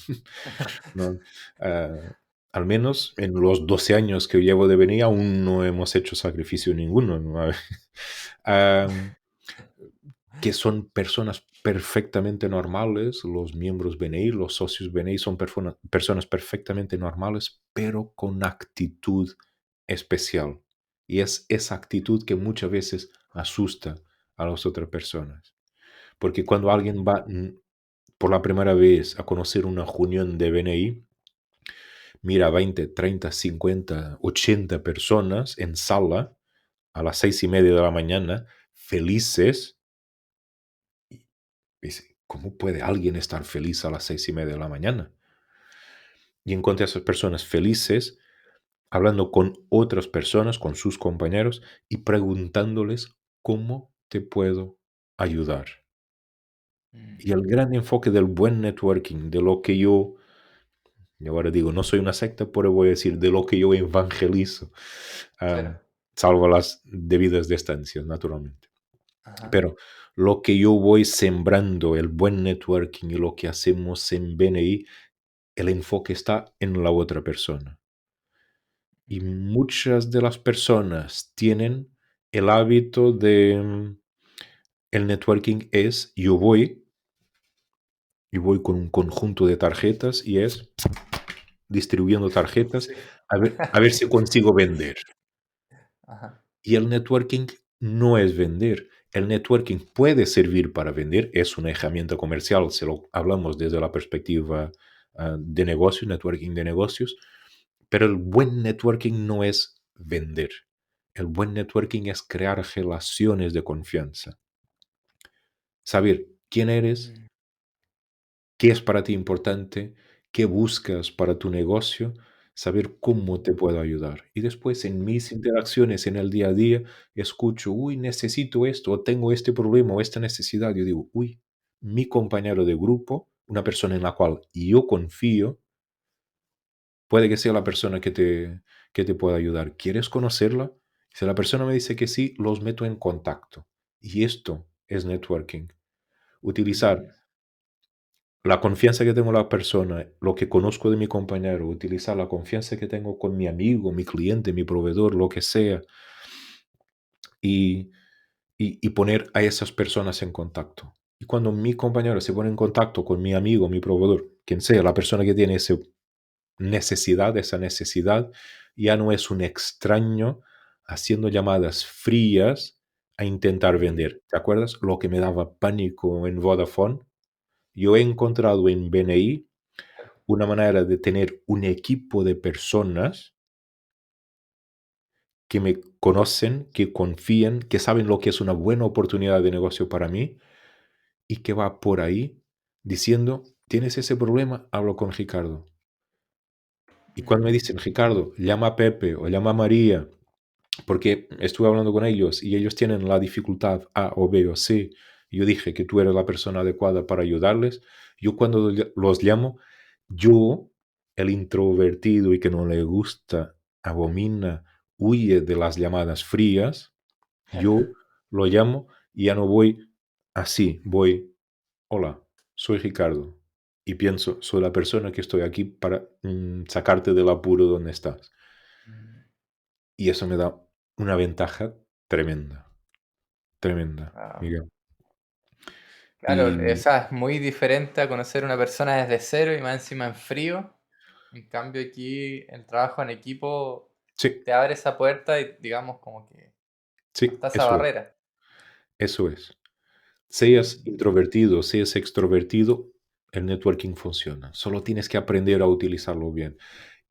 no, ah, al menos en los 12 años que llevo de venir aún no hemos hecho sacrificio ninguno, ¿no? Am, que son personas perfectamente normales, los miembros BNI, los socios BNI son personas perfectamente normales, pero con actitud especial. Y es esa actitud que muchas veces asusta a las otras personas. Porque cuando alguien va por la primera vez a conocer una reunión de BNI, mira 20, 30, 50, 80 personas en sala a las 6:30 de la mañana, felices. Dice, ¿cómo puede alguien estar feliz a las 6:30 de la mañana? Y encontré a esas personas felices hablando con otras personas, con sus compañeros y preguntándoles cómo te puedo ayudar. mm, Y el gran enfoque del buen networking, de lo que yo, y ahora digo, no soy una secta, pero voy a decir de lo que yo evangelizo, claro. am, salvo las debidas distancias, naturalmente. Ajá. Pero lo que yo voy sembrando, el buen networking y lo que hacemos en BNI, el enfoque está en la otra persona. Y Mm, muchas de las personas tienen el hábito de, el networking es, yo voy con un conjunto de tarjetas y es distribuyendo tarjetas sí. a ver si consigo vender. Ajá. Y el networking no es vender. El networking puede servir para vender, es una herramienta comercial, si lo hablamos desde la perspectiva de negocio, networking de negocios, pero el buen networking no es vender. El buen networking es crear relaciones de confianza. Saber quién eres, Mm, qué es para ti importante, qué buscas para tu negocio, saber cómo te puedo ayudar. Y después en mis interacciones en el día a día, escucho, uy, necesito esto, o tengo este problema o esta necesidad. Yo digo, uy, mi compañero de grupo, una persona en la cual yo confío, puede que sea la persona que te pueda ayudar. ¿Quieres conocerla? Si la persona me dice que sí, los meto en contacto. Y esto es networking. Utilizar mm, la confianza que tengo en la persona, lo que conozco de mi compañero, utilizar la confianza que tengo con mi amigo, mi cliente, mi proveedor, lo que sea, y, y poner a esas personas en contacto. Y cuando mi compañero se pone en contacto con mi amigo, mi proveedor, quien sea, la persona que tiene esa necesidad, ya no es un extraño haciendo llamadas frías a intentar mm, vender. ¿Te acuerdas lo que me daba pánico en Vodafone? Yo he encontrado en BNI claro. una manera de tener un equipo de personas que me conocen, que confían, que saben lo que es una buena oportunidad de negocio para mí y que va por ahí diciendo, ¿tienes ese problema? Hablo con Ricardo. Y cuando me Mm, dicen, Ricardo, llama a Pepe o llama a María, porque estuve hablando con ellos y ellos tienen la dificultad A o B o C, y yo dije que tú eres la persona adecuada para ayudarles. Yo cuando los llamo, yo, el introvertido y que no le gusta, abomina, huye de las llamadas frías, yo lo llamo y ya no voy así, voy, hola, soy Ricardo. Y pienso, soy la persona que estoy aquí para sacarte del apuro donde estás. mm, Y eso me da una ventaja tremenda, tremenda, ah. Miguel. Claro, Y esa es muy diferente a conocer a una persona desde cero y más encima en frío. En cambio aquí el trabajo en equipo sí, te abre esa puerta y digamos como que no sí, está esa barrera. eso es. Seas Mm, introvertido, seas extrovertido, el networking funciona. Solo tienes que aprender a utilizarlo bien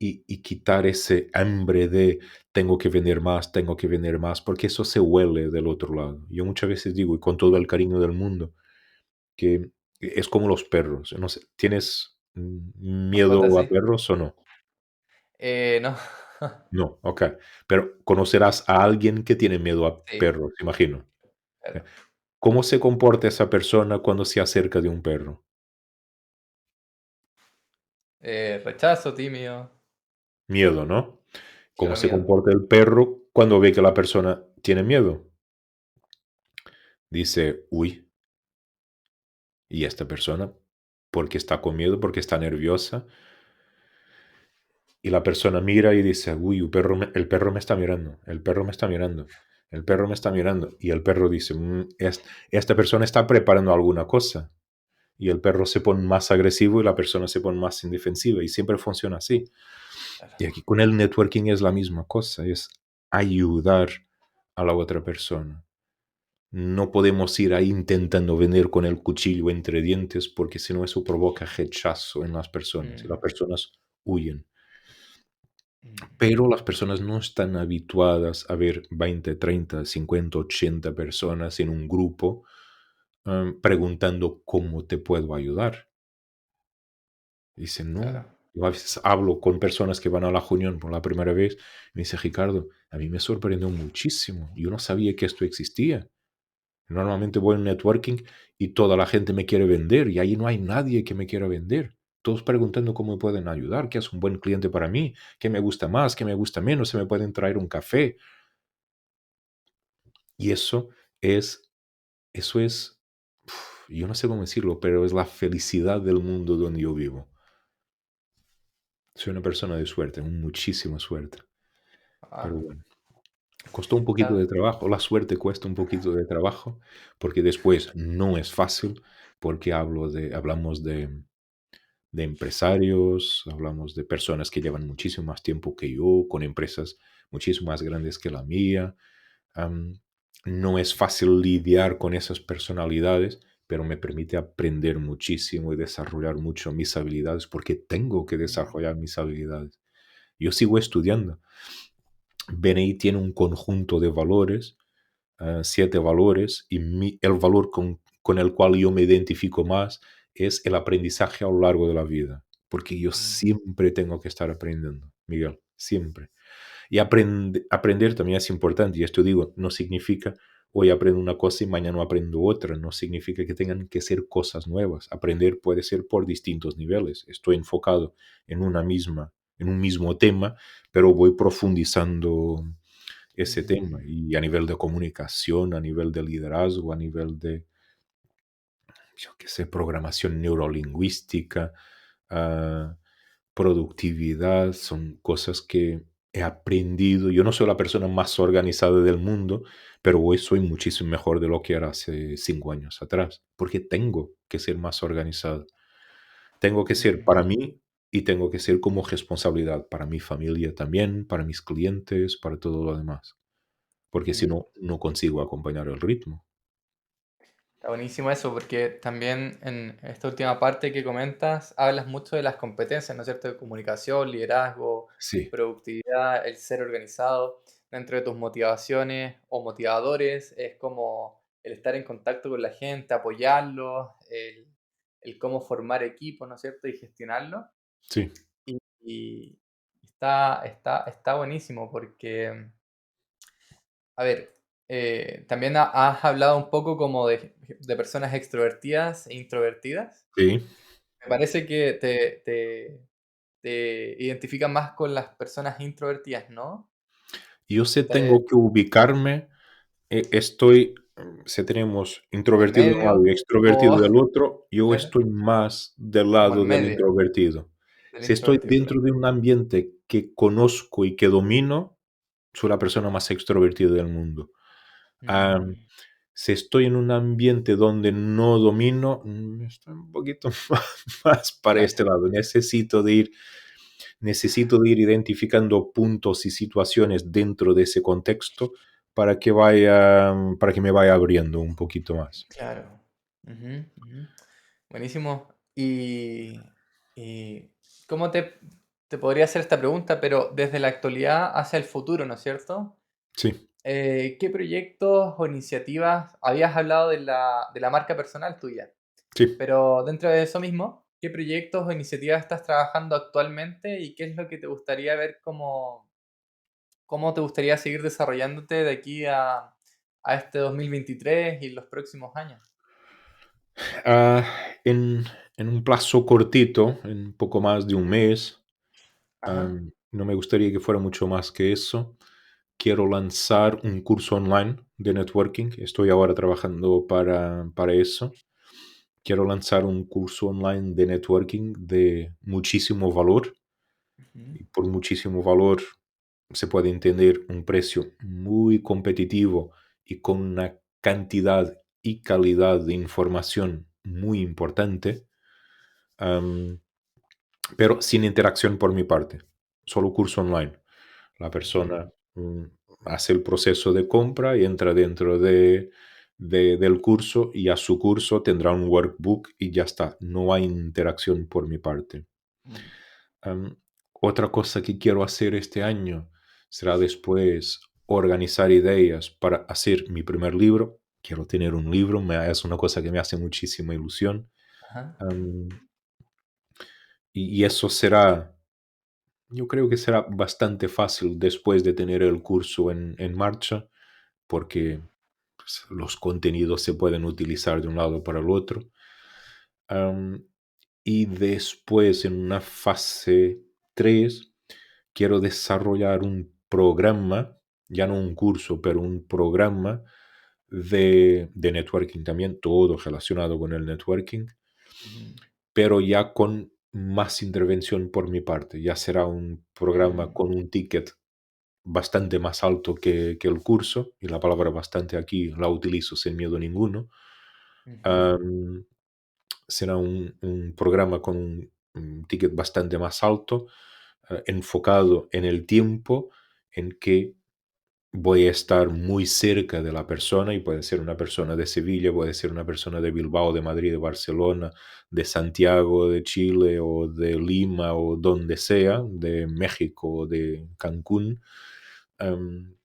y quitar ese hambre de tengo que vender más, porque eso se huele del otro lado. Yo muchas veces digo, y con todo el cariño del mundo, que es como los perros. No sé, ¿tienes mascota, miedo a sí. perros o no? No. No, okey. Pero conocerás a alguien que tiene miedo a Sí, perros, imagino. Eh, claro. ¿Cómo se comporta esa persona cuando se acerca de un perro? Rechazo, tímido, Miedo, ¿no? ¿Cómo claro, se miedo. comporta el perro cuando ve que la persona tiene miedo? Dice, uy, ¿y esta persona? ¿Por qué está con miedo? ¿Por qué está nerviosa? Y la persona mira y dice, uy, el perro me está mirando, el perro me está mirando, el perro me está mirando. Y el perro dice, esta persona está preparando alguna cosa". Y el perro se pone más agresivo y la persona se pone más indefensiva. Y siempre funciona así. Claro. Y aquí con el networking es la misma cosa, es ayudar a la otra persona. No podemos ir ahí intentando venir con el cuchillo entre dientes porque si no eso provoca rechazo en las personas y las Mm, personas huyen. mm, Pero las personas no están habituadas a ver 20, 30, 50, 80 personas en un grupo preguntando cómo te puedo ayudar. Dicen, no. claro. Yo a veces hablo con personas que van a la reunión por la primera vez. Me dice, Ricardo, a mí me sorprendió muchísimo. Yo no sabía que esto existía. Normalmente voy en networking y toda la gente me quiere vender y ahí no hay nadie que me quiera vender. Todos preguntando cómo me pueden ayudar, qué es un buen cliente para mí, qué me gusta más, qué me gusta menos, se me pueden traer un café. Y es, eso es, yo no sé cómo decirlo, pero es la felicidad del mundo donde yo vivo. Soy una persona de suerte, muchísima suerte. Pero Ah, bueno, costó un poquito está- de trabajo, la suerte cuesta un poquito de trabajo, porque después no es fácil, porque hablamos de empresarios, hablamos de personas que llevan muchísimo más tiempo que yo, con empresas muchísimo más grandes que la mía. Am, no es fácil lidiar con esas personalidades, pero me permite aprender muchísimo y desarrollar mucho mis habilidades, porque tengo que mm, desarrollar mis habilidades. Yo sigo estudiando. BNI tiene un conjunto de valores, 7 valores, y el valor con el cual yo me identifico más es el aprendizaje a lo largo de la vida, porque yo mm, siempre tengo que estar aprendiendo, Miguel, siempre. Y aprender también es importante, y esto digo, no significa hoy aprendo una cosa y mañana aprendo otra, no significa que tengan que ser cosas nuevas. Aprender puede ser por distintos niveles. Estoy enfocado en un mismo tema, pero voy profundizando ese tema mm, y a nivel de comunicación, a nivel de liderazgo, a nivel de, yo qué sé, programación neurolingüística, ah, productividad, son cosas que he aprendido. Yo no soy la persona más organizada del mundo, pero hoy soy muchísimo mejor de lo que era hace 5 años atrás, porque tengo que ser más organizado. Tengo que ser mm, para mí y tengo que ser como responsabilidad para mi familia también, para mis clientes, para todo lo demás, porque si mm. no, no consigo acompañar el ritmo. Está buenísimo eso, porque también en esta última parte que comentas, hablas mucho de las competencias, ¿no es cierto? De comunicación, liderazgo, Sí, productividad, el ser organizado. Dentro de tus motivaciones o motivadores, es como el estar en contacto con la gente, apoyarlos, el cómo formar equipos, ¿no es cierto? Y gestionarlos. sí, Y está buenísimo porque a ver, también has hablado un poco como de personas extrovertidas e introvertidas. sí. Me parece que te identificas más con las personas introvertidas, ¿no? Yo sé, Te- tengo que ubicarme. Si tenemos como en introvertido de un lado medio y extrovertido o del otro, yo claro, estoy más del como en lado del medio introvertido. del Si estoy introvertido, claro. dentro de un ambiente que conozco y que domino, soy la persona más extrovertida del mundo. Am, Mm, si estoy en un ambiente donde no domino, estoy un poquito más para claro. este lado. Necesito de ir identificando puntos y situaciones dentro de ese contexto para que me vaya abriendo un poquito más. Claro. Ujú, ujú. Buenísimo. Y ¿cómo te podría hacer esta pregunta? Pero desde la actualidad hacia el futuro, ¿no es cierto? Sí, ¿Qué proyectos o iniciativas habías hablado de la marca personal tuya? sí. Pero dentro de eso mismo, ¿qué proyectos o iniciativas estás trabajando actualmente y qué es lo que te gustaría ver cómo te gustaría seguir desarrollándote de aquí a a este 2023 y los próximos años? Ah, en, en un plazo cortito, en poco más de un mes, Ajá. no me gustaría que fuera mucho más que eso. Quiero lanzar un curso online de networking. Estoy ahora trabajando para eso. Quiero lanzar un curso online de networking de muchísimo valor. Ujú, Y por muchísimo valor se puede entender un precio muy competitivo y con una cantidad y calidad de información muy importante, am, pero sin interacción por mi parte, solo curso online. La ujú, persona hace el proceso de compra y entra dentro del curso y a su curso tendrá un workbook y ya está. No hay interacción por mi parte. mm, Am, Otra cosa que quiero hacer este año será después organizar ideas para hacer mi primer libro. Quiero tener un libro, es una cosa que me hace muchísima ilusión. ajá. Am, y eso será, yo creo que será bastante fácil después de tener el curso en marcha, porque pues, los contenidos se pueden utilizar de un lado para el otro. Am, y después, en una fase 3 quiero desarrollar un programa, ya no un curso, pero un programa de networking también, todo relacionado con el networking, Ujú, pero ya con más intervención por mi parte. Ya será un programa mm, con un ticket bastante más alto que el curso, y la palabra bastante aquí la utilizo sin miedo ninguno. ujú, Am, Será un programa con un ticket bastante más alto, enfocado en el tiempo en que voy a estar muy cerca de la persona, y puede ser una persona de Sevilla, puede ser una persona de Bilbao, de Madrid, de Barcelona, de Santiago, de Chile o de Lima o donde sea, de México o de Cancún. Am,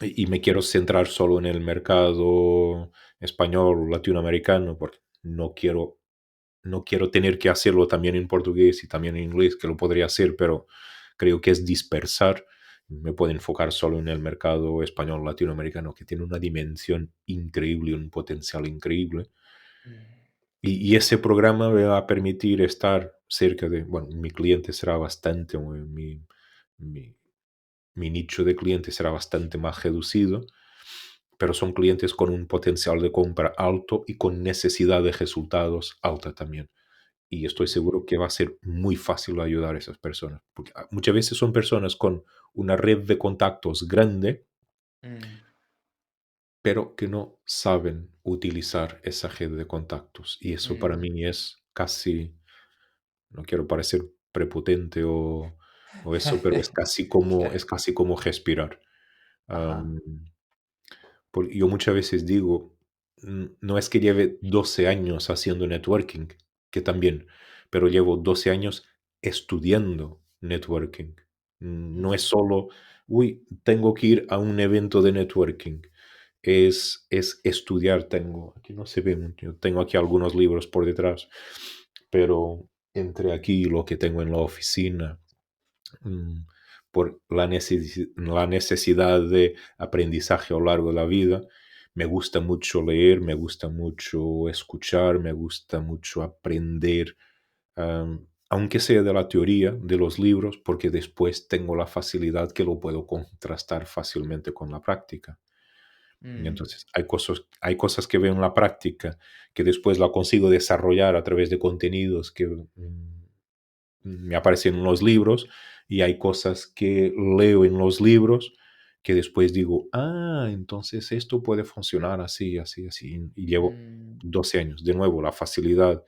y me quiero centrar solo en el mercado español o latinoamericano, porque no quiero tener que hacerlo también en portugués y también en inglés, que lo podría hacer, pero creo que es dispersar. Me puedo enfocar solo en el mercado español latinoamericano, que tiene una dimensión increíble, un potencial increíble. mm, Y ese programa me va a permitir estar cerca de, bueno, mi cliente será bastante, mi, mi nicho de clientes será bastante más reducido, pero son clientes con un potencial de compra alto y con necesidad de resultados alta también. Y estoy seguro mm, que va a ser muy fácil ayudar a esas personas, porque muchas veces son personas con una red de contactos grande, mm, pero que no saben utilizar esa red de contactos. Y eso para mm. mí es casi, no quiero parecer prepotente o eso, pero Claro. es casi como respirar. Ajá. Am, yo muchas veces digo, no es que lleve 12 años haciendo networking, que también, pero llevo 12 años estudiando networking. No es Mm, solo, uy, tengo que ir a un evento de networking. Es estudiar. Aquí no se ve mucho, tengo aquí algunos libros por detrás, pero entre aquí lo que tengo en la oficina, mm, por la necesidad de aprendizaje a lo largo de la vida. Me gusta mucho leer, me gusta mucho escuchar, me gusta mucho aprender, aunque sea de la teoría, de los libros, porque después tengo la facilidad que lo puedo contrastar fácilmente con la práctica. Y mm, entonces hay cosas que veo en la práctica que después la consigo desarrollar a través de contenidos que me aparecen en los libros, y hay cosas que leo en los libros que después digo, entonces esto puede funcionar así, así, así. Y llevo mm, 12 años. De nuevo, la facilidad,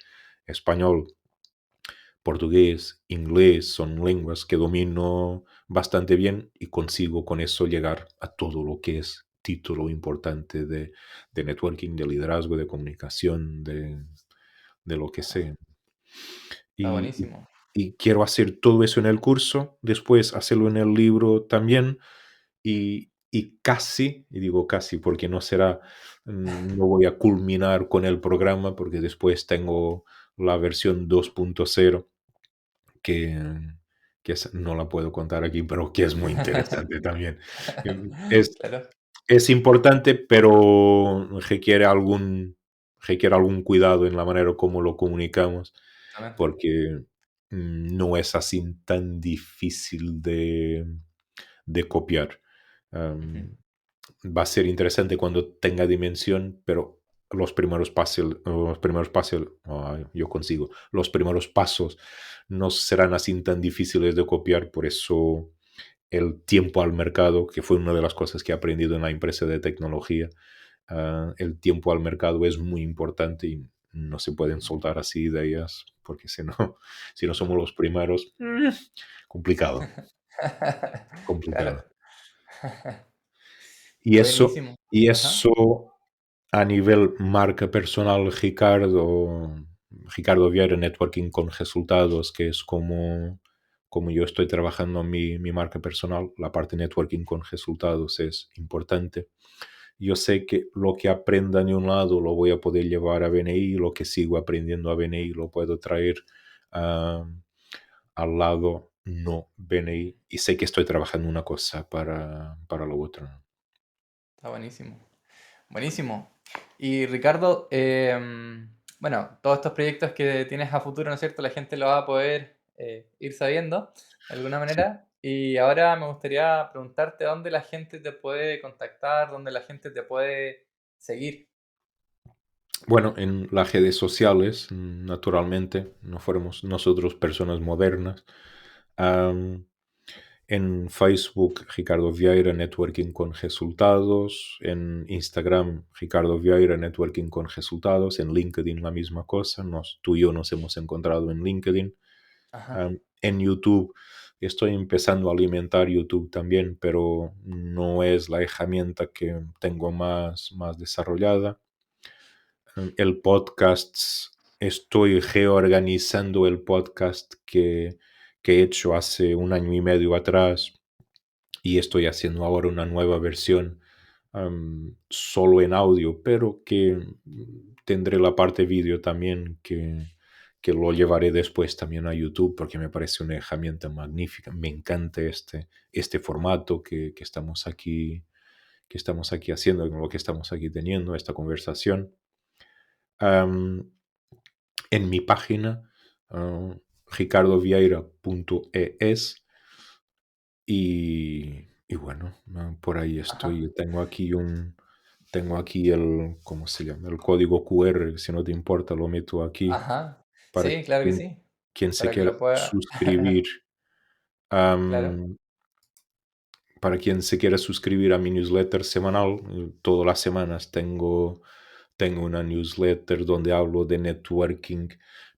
español, portugués, inglés, son lenguas que domino bastante bien y consigo con eso llegar a todo lo que es título importante de networking, de liderazgo, de comunicación, de lo que ajá. sea. Está Y, y- buenísimo. y quiero hacer todo eso en el curso, después hacerlo en el libro también, y casi, y digo casi porque no será, no voy a culminar con el programa porque después tengo la versión 2.0 que, no la puedo contar aquí, pero que es muy interesante también. Es, Claro. es importante, pero requiere algún cuidado en la manera como lo comunicamos, Exactamente. porque no es así tan difícil de copiar. Ujú. Am, Va a ser interesante cuando tenga dimensión, pero yo consigo, los primeros pasos no serán así tan difíciles de copiar, por eso el tiempo al mercado, que fue una de las cosas que he aprendido en la empresa de tecnología, el tiempo al mercado es muy importante y no se pueden Ujú. soltar así ideas, porque si no, si no somos los primeros, complicado, Claro. complicado. Y eso, Buenísimo. y Ajá. eso a nivel marca personal, Ricardo Vieira, Networking con Resultados, que es como yo estoy trabajando mi marca personal, la parte networking con resultados es importante. Yo sé que lo que aprenda en un lado lo voy a poder llevar a BNI, lo que sigo aprendiendo a BNI lo puedo traer ah, al lado no BNI, y sé que estoy trabajando una cosa para lo otro. Está buenísimo. Buenísimo. Y Ricardo, bueno, todos estos proyectos que tienes a futuro, ¿no es cierto? La gente lo va a poder ir sabiendo de alguna Sí. manera. Y ahora me gustaría preguntarte dónde la gente te puede contactar, dónde la gente te puede seguir. Bueno, en las redes sociales, naturalmente, no fuéramos nosotros personas modernas. Am, en Facebook, Ricardo Vieira, Networking con Resultados. En Instagram, Ricardo Vieira, Networking con Resultados. En LinkedIn, la misma cosa. Tú y yo nos hemos encontrado en LinkedIn. Ajá. En YouTube, estoy empezando a alimentar YouTube también, pero no es la herramienta que tengo más desarrollada. El podcast, estoy reorganizando el podcast que he hecho hace un año y medio atrás y estoy haciendo ahora una nueva versión solo en audio, pero que tendré la parte vídeo también que lo llevaré después también a YouTube porque me parece una herramienta magnífica. Me encanta este formato que estamos aquí haciendo, lo que estamos aquí teniendo, esta conversación. Am, en mi página, ah, ricardovieira.es y bueno, por ahí Ajá. estoy. Tengo aquí ¿cómo se llama? El código QR, si no te importa, lo meto aquí Ajá. para Sí, claro que quien, sí. quien se Para que quiera lo pueda. suscribir. Claro. am, para quien se quiera suscribir a mi newsletter semanal, todas las semanas tengo una newsletter donde hablo de networking,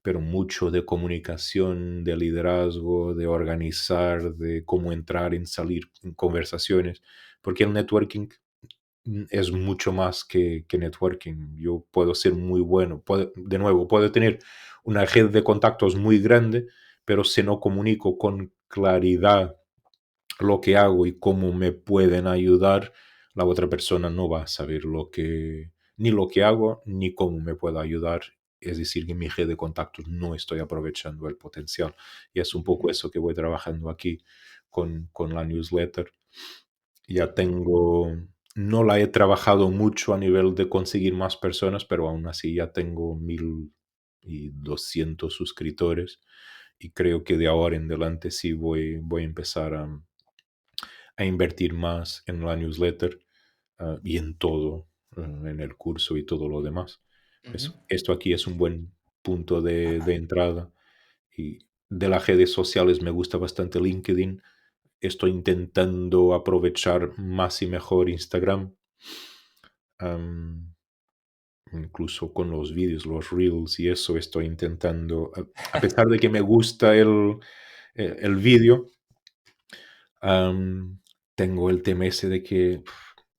pero mucho de comunicación, de liderazgo, de organizar, de cómo entrar en salir en conversaciones, porque el networking es mucho más que networking. Yo puedo ser muy bueno, de nuevo, puedo tener una red de contactos muy grande, pero si no comunico con claridad lo que hago y cómo me pueden ayudar, la otra persona no va a saber ni lo que hago, ni cómo me puede ayudar. Es decir, que en mi red de contactos no estoy aprovechando el potencial. Y es un poco Ujú. eso que voy trabajando aquí con la newsletter. Ya Ujú. no la he trabajado mucho a nivel de conseguir más personas, pero aún así ya tengo 1.200 suscriptores y creo que de ahora en adelante sí voy a empezar a invertir más en la newsletter y en todo, en el curso y todo lo demás. Ujú. Esto aquí es un buen punto de entrada y de las redes sociales me gusta bastante LinkedIn. Estoy intentando aprovechar más y mejor Instagram, am, incluso con los vídeos, los reels y eso estoy intentando, a pesar de que me gusta el vídeo. Tengo el tema ese de que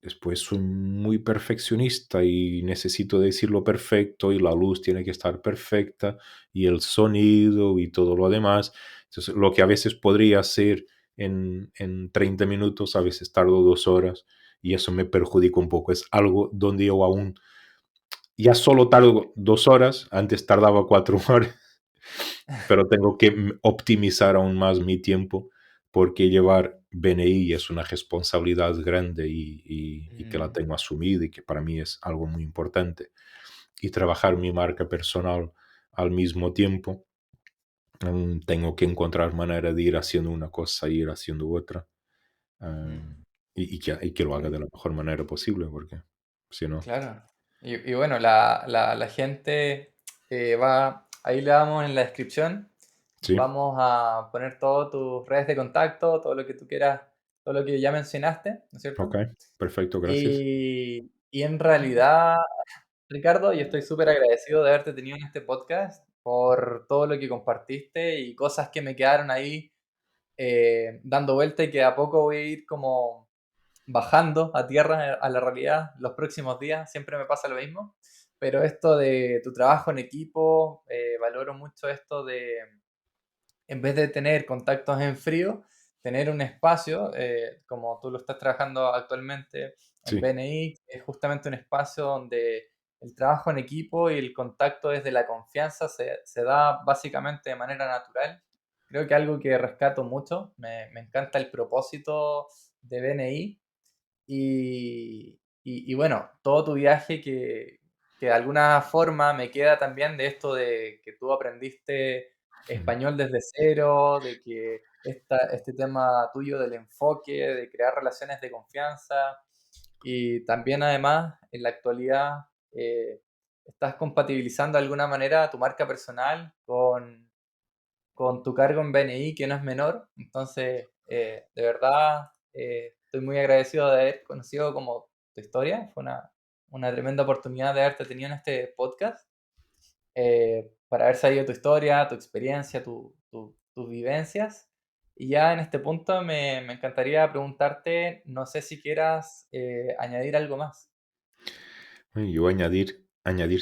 después soy muy perfeccionista y necesito decirlo perfecto y la luz tiene que estar perfecta y el sonido y todo lo demás. Entonces, lo que a veces podría ser en 30 minutos, a veces tardo 2 horas y eso me perjudica un poco. Es algo donde yo aún ya solo tardo 2 horas, antes tardaba 4 horas, pero tengo que optimizar aún más mi tiempo porque llevar BNI es una responsabilidad grande y que la Mm, tengo asumida y que para mí es algo muy importante. Y trabajar mi marca personal al mismo tiempo, tengo que encontrar manera de ir haciendo una cosa y ir haciendo otra. ah, mm. y que lo haga de la mejor manera posible, porque si no, Claro. Y bueno, la gente ahí le damos en la descripción, sí, vamos a poner todas tus redes de contacto, todo lo que tú quieras, todo lo que ya mencionaste, ¿no es ok, cierto? perfecto, gracias. Y en realidad, Ricardo, yo estoy súper agradecido de haberte tenido en este podcast por todo lo que compartiste y cosas que me quedaron ahí dando vuelta y que a poco voy a ir como bajando a tierra, a la realidad, los próximos días, siempre me pasa lo mismo, pero esto de tu trabajo en equipo, valoro mucho esto de, en vez de tener contactos en frío, tener un espacio, como tú lo estás trabajando actualmente en Sí, BNI, que es justamente un espacio donde el trabajo en equipo y el contacto desde la confianza se da básicamente de manera natural. Creo que algo que rescato mucho, me encanta el propósito de BNI y bueno, todo tu viaje que de alguna forma me queda también de esto de que tú aprendiste ujú, español desde cero, de que este tema tuyo del enfoque, de crear relaciones de confianza y también además en la actualidad eh, estás compatibilizando de alguna manera tu marca personal con tu cargo en BNI, que no es menor. Entonces, de verdad, estoy muy agradecido de haber conocido como tu historia. Fue una tremenda oportunidad de haberte tenido en este podcast, para haber sabido tu historia, tu experiencia, tus vivencias. Y ya en este punto me encantaría preguntarte, no sé si quieras añadir algo más. Yo añadir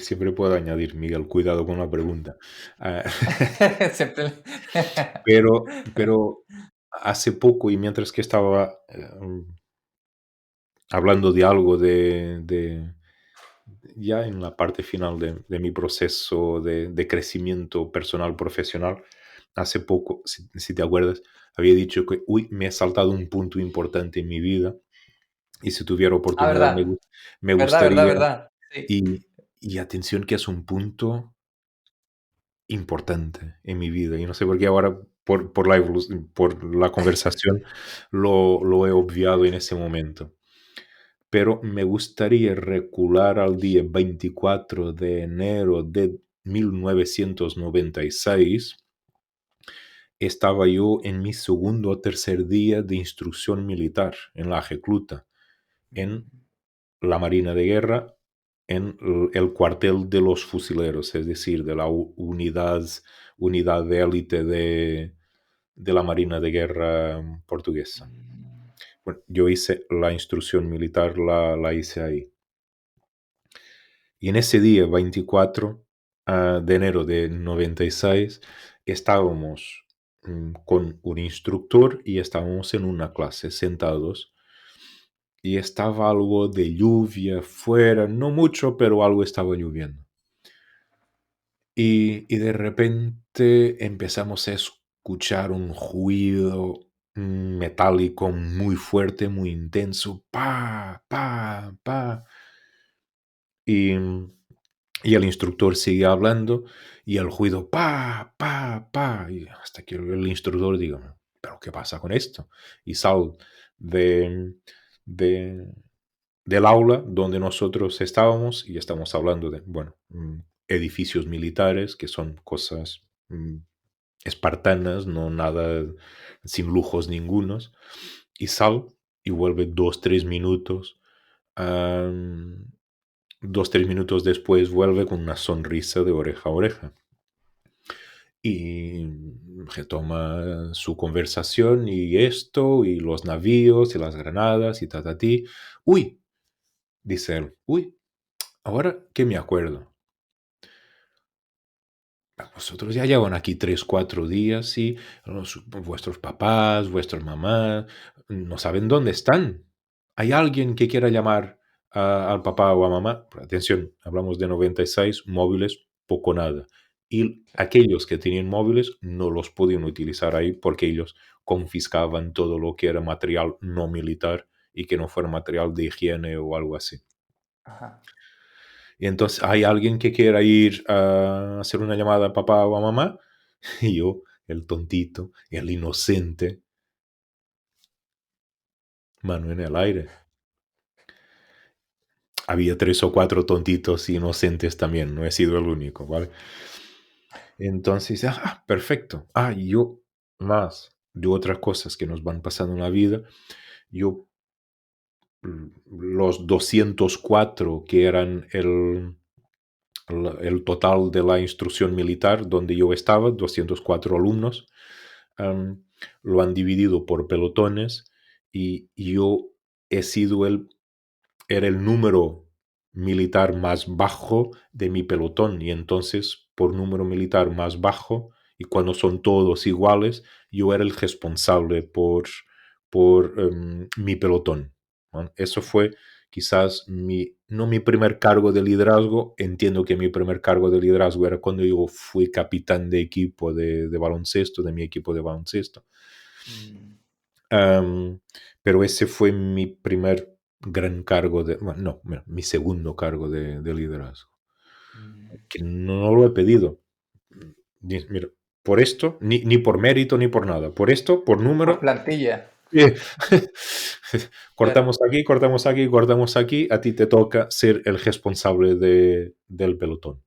siempre puedo añadir, Miguel, cuidado con la pregunta. Ah, Siempre. pero hace poco y mientras que estaba hablando de algo ya en la parte final de mi proceso de crecimiento personal profesional, hace poco, si te acuerdas, había dicho que, uy, me he saltado un punto importante en mi vida y si tuviera Ah, oportunidad verdad, me verdad, verdad, gustaría, verdad. Sí. y, y atención que es un punto importante en mi vida. Y no sé por qué ahora, por la conversación, lo he obviado en ese momento. Pero me gustaría recular al día 24 de enero de 1996. Estaba yo en mi segundo o tercer día de instrucción militar en la recluta, en Mm, la Marina de Guerra, en el cuartel de los fusileros, es decir, de la unidad de élite de la Marina de Guerra portuguesa. mm, Bueno, yo hice la instrucción militar, la hice ahí. Y en ese día, 24 de enero de 96, estábamos con un instructor y estábamos en una clase sentados y estaba algo de lluvia fuera, no mucho, pero algo estaba lloviendo. Y de repente empezamos a escuchar un ruido metálico muy fuerte, muy intenso, pa, pa, pa. Y, y el instructor sigue hablando y el ruido pa, pa, pa. Y hasta que el instructor diga, ¿pero qué pasa con esto? Y sal de, de, del aula donde nosotros estábamos y estamos hablando de, bueno, edificios militares, que son cosas espartanas, no nada sin lujos ningunos, y sal y vuelve 2, 3 minutos. am, 2, 3 minutos después vuelve con una sonrisa de oreja a oreja y retoma su conversación y esto, y los navíos y las granadas y tatatí. Uy, dice él, uy, ahora que me acuerdo, vosotros ya llevan aquí 3, 4 días y vuestros papás, vuestras mamás, no saben dónde están. ¿Hay alguien que quiera llamar al papá o a mamá? Atención, hablamos de 96 móviles, poco nada. y Sí. aquellos que tenían móviles no los podían utilizar ahí porque ellos confiscaban todo lo que era material no militar y que no fuera material de higiene o algo así. Ajá. Y entonces hay alguien que quiera ir a hacer una llamada a papá o a mamá y yo, el tontito, el inocente, mano en el aire. Había 3 o 4 tontitos inocentes también, no he sido el único, ¿vale? Entonces, perfecto. Y yo más de otras cosas que nos van pasando en la vida, yo, los 204 que eran el total de la instrucción militar donde yo estaba, 204 alumnos, am, lo han dividido por pelotones y yo he sido era el número militar más bajo de mi pelotón y entonces por número militar más bajo y cuando son todos iguales, yo era el responsable por mi pelotón, ¿no? Eso fue quizás no mi primer cargo de liderazgo, entiendo que mi primer cargo de liderazgo era cuando yo fui capitán de equipo de baloncesto, de mi equipo de baloncesto. Mm, Am, pero ese fue mi primer gran cargo bueno, no, mi segundo cargo de liderazgo, mm. que no lo he pedido. Mira, por esto, ni por mérito ni por nada. Por esto, por Por número, plantilla, eh, claro. cortamos aquí, cortamos aquí, cortamos aquí, a ti te toca ser el responsable del pelotón.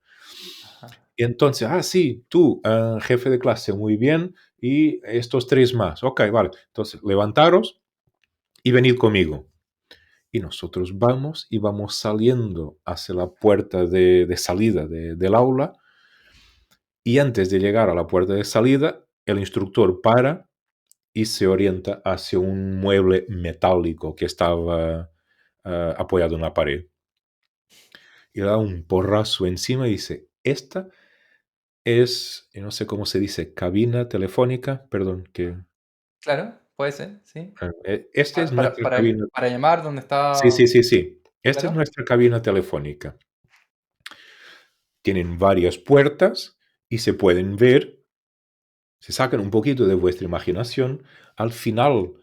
Ajá. Y entonces, sí, tú, jefe de clase, muy bien, y estos 3 más. Ok, vale. Entonces, levantaros y venid conmigo. Y nosotros vamos y vamos saliendo hacia la puerta de salida del aula y antes de llegar a la puerta de salida, el instructor para y se orienta hacia un mueble metálico que estaba apoyado en la pared. Y le da un porrazo encima y dice, esta es, no sé cómo se dice, cabina telefónica, perdón, Claro, puede ser, sí. esta es nuestra cabina. Para llamar donde Sí, sí, está. sí, sí. Esta es Claro. nuestra cabina telefónica. Tienen varias puertas y se pueden ver, se sacan un poquito de vuestra imaginación, al final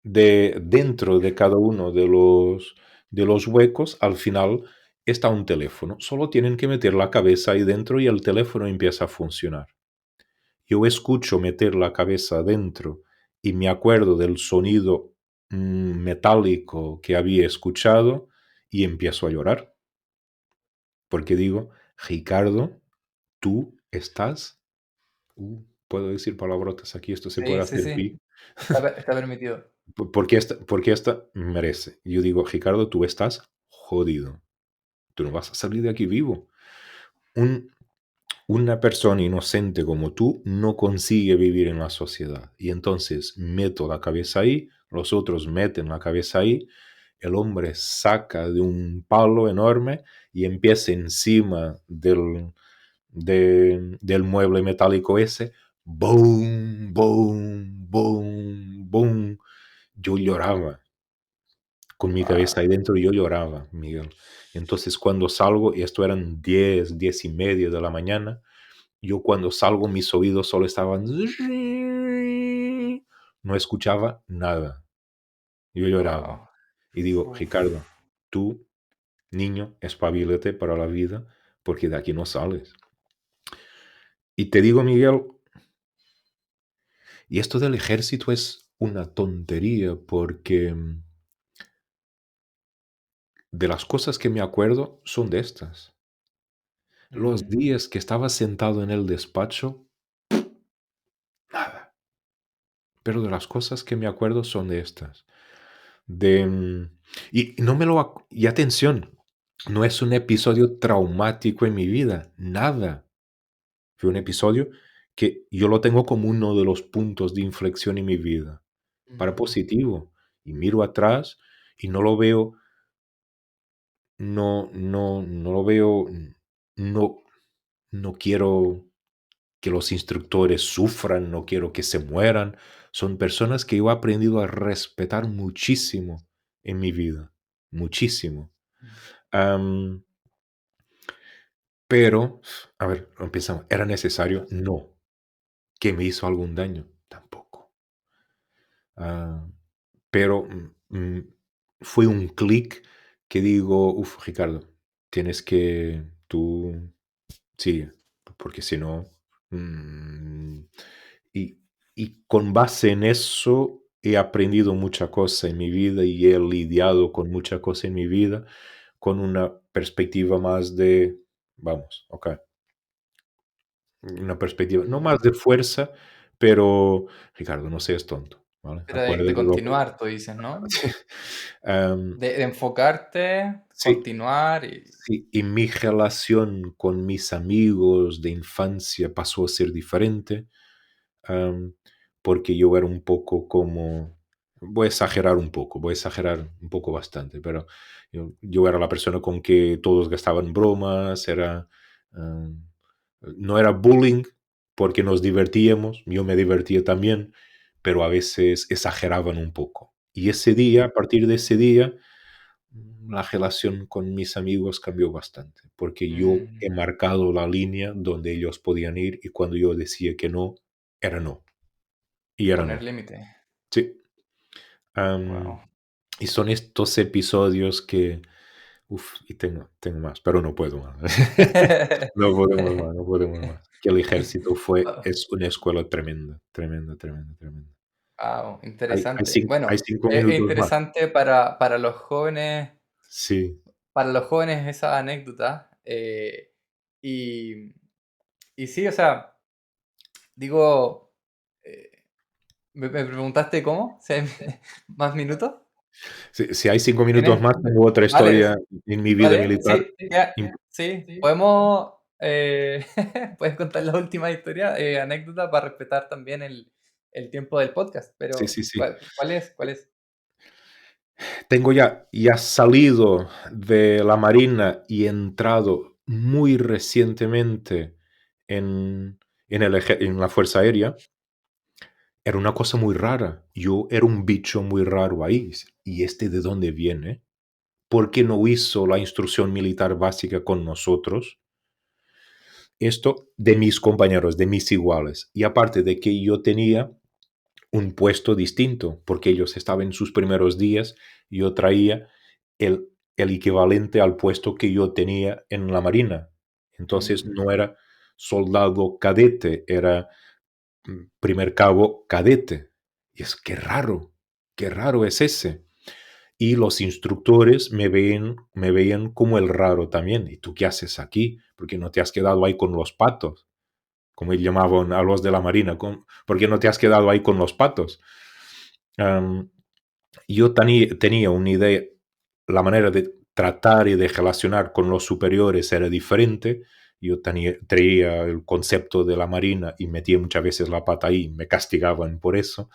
dentro de cada uno de los huecos, al final está un teléfono. Solo tienen que meter la cabeza ahí dentro y el teléfono empieza a funcionar. Yo escucho meter la cabeza dentro y me acuerdo del sonido metálico que había escuchado y empiezo a llorar, porque digo, Ricardo, tú estás puedo decir palabrotas aquí, esto se puede Sí, sí, hacer sí. pi, Está permitido. porque esta merece. Yo digo, Ricardo, tú estás jodido. Tú no vas a salir de aquí vivo. Un- una persona inocente como tú no consigue vivir en la sociedad. Y entonces meto la cabeza ahí, los otros meten la cabeza ahí, el hombre saca de un palo enorme y empieza encima del mueble metálico ese, boom, boom, boom, boom. Yo lloraba con mi cabeza Guau, ahí dentro, yo lloraba, Miguel. Entonces cuando salgo, y esto eran 10, 10:30 de la mañana, yo cuando salgo mis oídos solo estaban... No escuchaba nada. Yo lloraba. guau. Y digo, Uf. Ricardo, tú, niño, espabilate para la vida, porque de aquí no sales. Y te digo, Miguel, y esto del ejército es una tontería porque de las cosas que me acuerdo son de estas. Los Mm, días que estaba sentado en el despacho, nada. Pero de las cosas que me acuerdo son de estas. De, y no me lo... Y atención, no es un episodio traumático en mi vida, nada. Fue un episodio que yo lo tengo como uno de los puntos de inflexión en mi vida, para mm, positivo. Y miro atrás y no lo veo. No lo veo, no no quiero que los instructores sufran, no quiero que se mueran. Son personas que yo he aprendido a respetar muchísimo en mi vida, muchísimo. mm. Am, Pero, a ver, empezamos, ¿era necesario? No. ¿Que me hizo algún daño? Tampoco. Ah, pero, fue un clic que digo: "Uf, Ricardo, tienes que tú sigue, porque si no". mm, y y con base en eso he aprendido mucha cosa en mi vida y he lidiado con mucha cosa en mi vida con una perspectiva más de, vamos, okey, una perspectiva no más de fuerza, pero Ricardo, no seas tonto, ¿vale? Pero de Acuérdate de lo que continuar, tú dices, ¿no? am, De enfocarte, sí. continuar y... Sí, y mi relación con mis amigos de infancia pasó a ser diferente, am, porque yo era un poco como, voy a exagerar un poco bastante, pero yo era la persona con que todos gastaban bromas, am, no era bullying porque nos divertíamos, yo me divertía también, pero a veces exageraban un poco. Y ese día, a partir de ese día, la relación con mis amigos cambió bastante, porque yo mm, he marcado la línea donde ellos podían ir y cuando yo decía que no, era no, y era poner no. límite. Sí, am, Wow. y son estos episodios que, y tengo más, pero no puedo más. No podemos más, no podemos más. Que el ejército es una escuela tremenda, tremenda, tremenda, tremenda. Wow, Hay interesante. 5 hay Bueno, 5 es minutos más. interesante Sí, para los jóvenes esa anécdota. Y, y sí, o sea, digo, eh, me preguntaste cómo, si hay más minutos. si hay 5 minutos ¿Tienes? más, tengo otra Vale, historia en mi vida vale, militar. sí, ya, sí, podemos, puedes contar la última historia, anécdota para respetar también el tiempo del podcast, Sí, pero sí, sí. ¿cuál es? ¿Cuál es? Tengo ya salido de la marina y entrado muy recientemente en en la Fuerza Aérea. Era una cosa muy rara. Yo era un bicho muy raro ahí. ¿Y este de dónde viene? ¿Por qué no hizo la instrucción militar básica con nosotros? Esto de mis compañeros, de mis iguales. Y aparte de que yo tenía un puesto distinto, porque ellos estaban en sus primeros días, yo traía el equivalente al puesto que yo tenía en la Marina. Entonces Mm, no era soldado cadete, era primer cabo cadete. Y es qué raro es ese. Y los instructores me veían como el raro también. ¿Y tú qué haces aquí? ¿Por qué no te has quedado ahí con los patos? Como llamaban a los de la Marina. ¿Por qué no te has quedado ahí con los patos? Am, yo tenía una idea, la manera de tratar y de relacionar con los superiores era diferente. Yo traía el concepto de la marina y metía muchas veces la pata ahí, me castigaban por eso.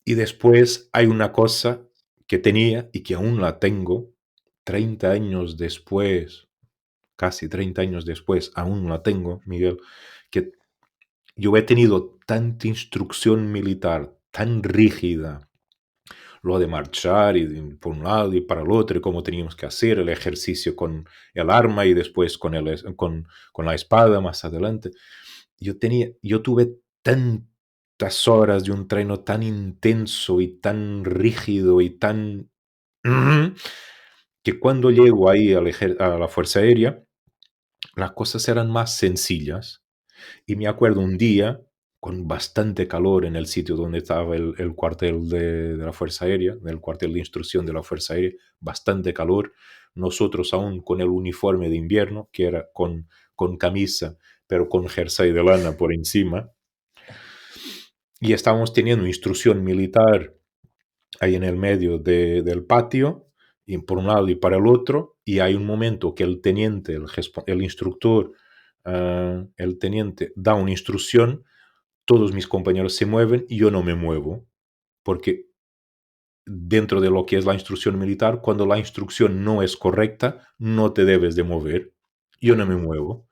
Y después hay una cosa que tenía y que aún la tengo, 30 años después, casi 30 años después, aún la tengo, Miguel, que yo he tenido tanta instrucción militar, tan rígida, lo de marchar por un lado y para el otro, y cómo teníamos que hacer el ejercicio con el arma y después con la espada más adelante. Yo tuve tantas horas de un treno tan intenso y tan rígido y tan... que cuando llego ahí a la Fuerza Aérea, las cosas eran más sencillas. Y me acuerdo un día, con bastante calor en el sitio donde estaba el cuartel de la Fuerza Aérea, del cuartel de instrucción de la Fuerza Aérea, bastante calor. Nosotros aún con el uniforme de invierno, que era con camisa, pero con jersey de lana por encima, y estábamos teniendo instrucción militar ahí en el medio del patio, y por un lado y para el otro, y hay un momento que el teniente, el instructor, el teniente da una instrucción, todos mis compañeros se mueven y yo no me muevo, porque dentro de lo que es la instrucción militar, cuando la instrucción no es correcta, no te debes de mover. Yo no me mm, muevo.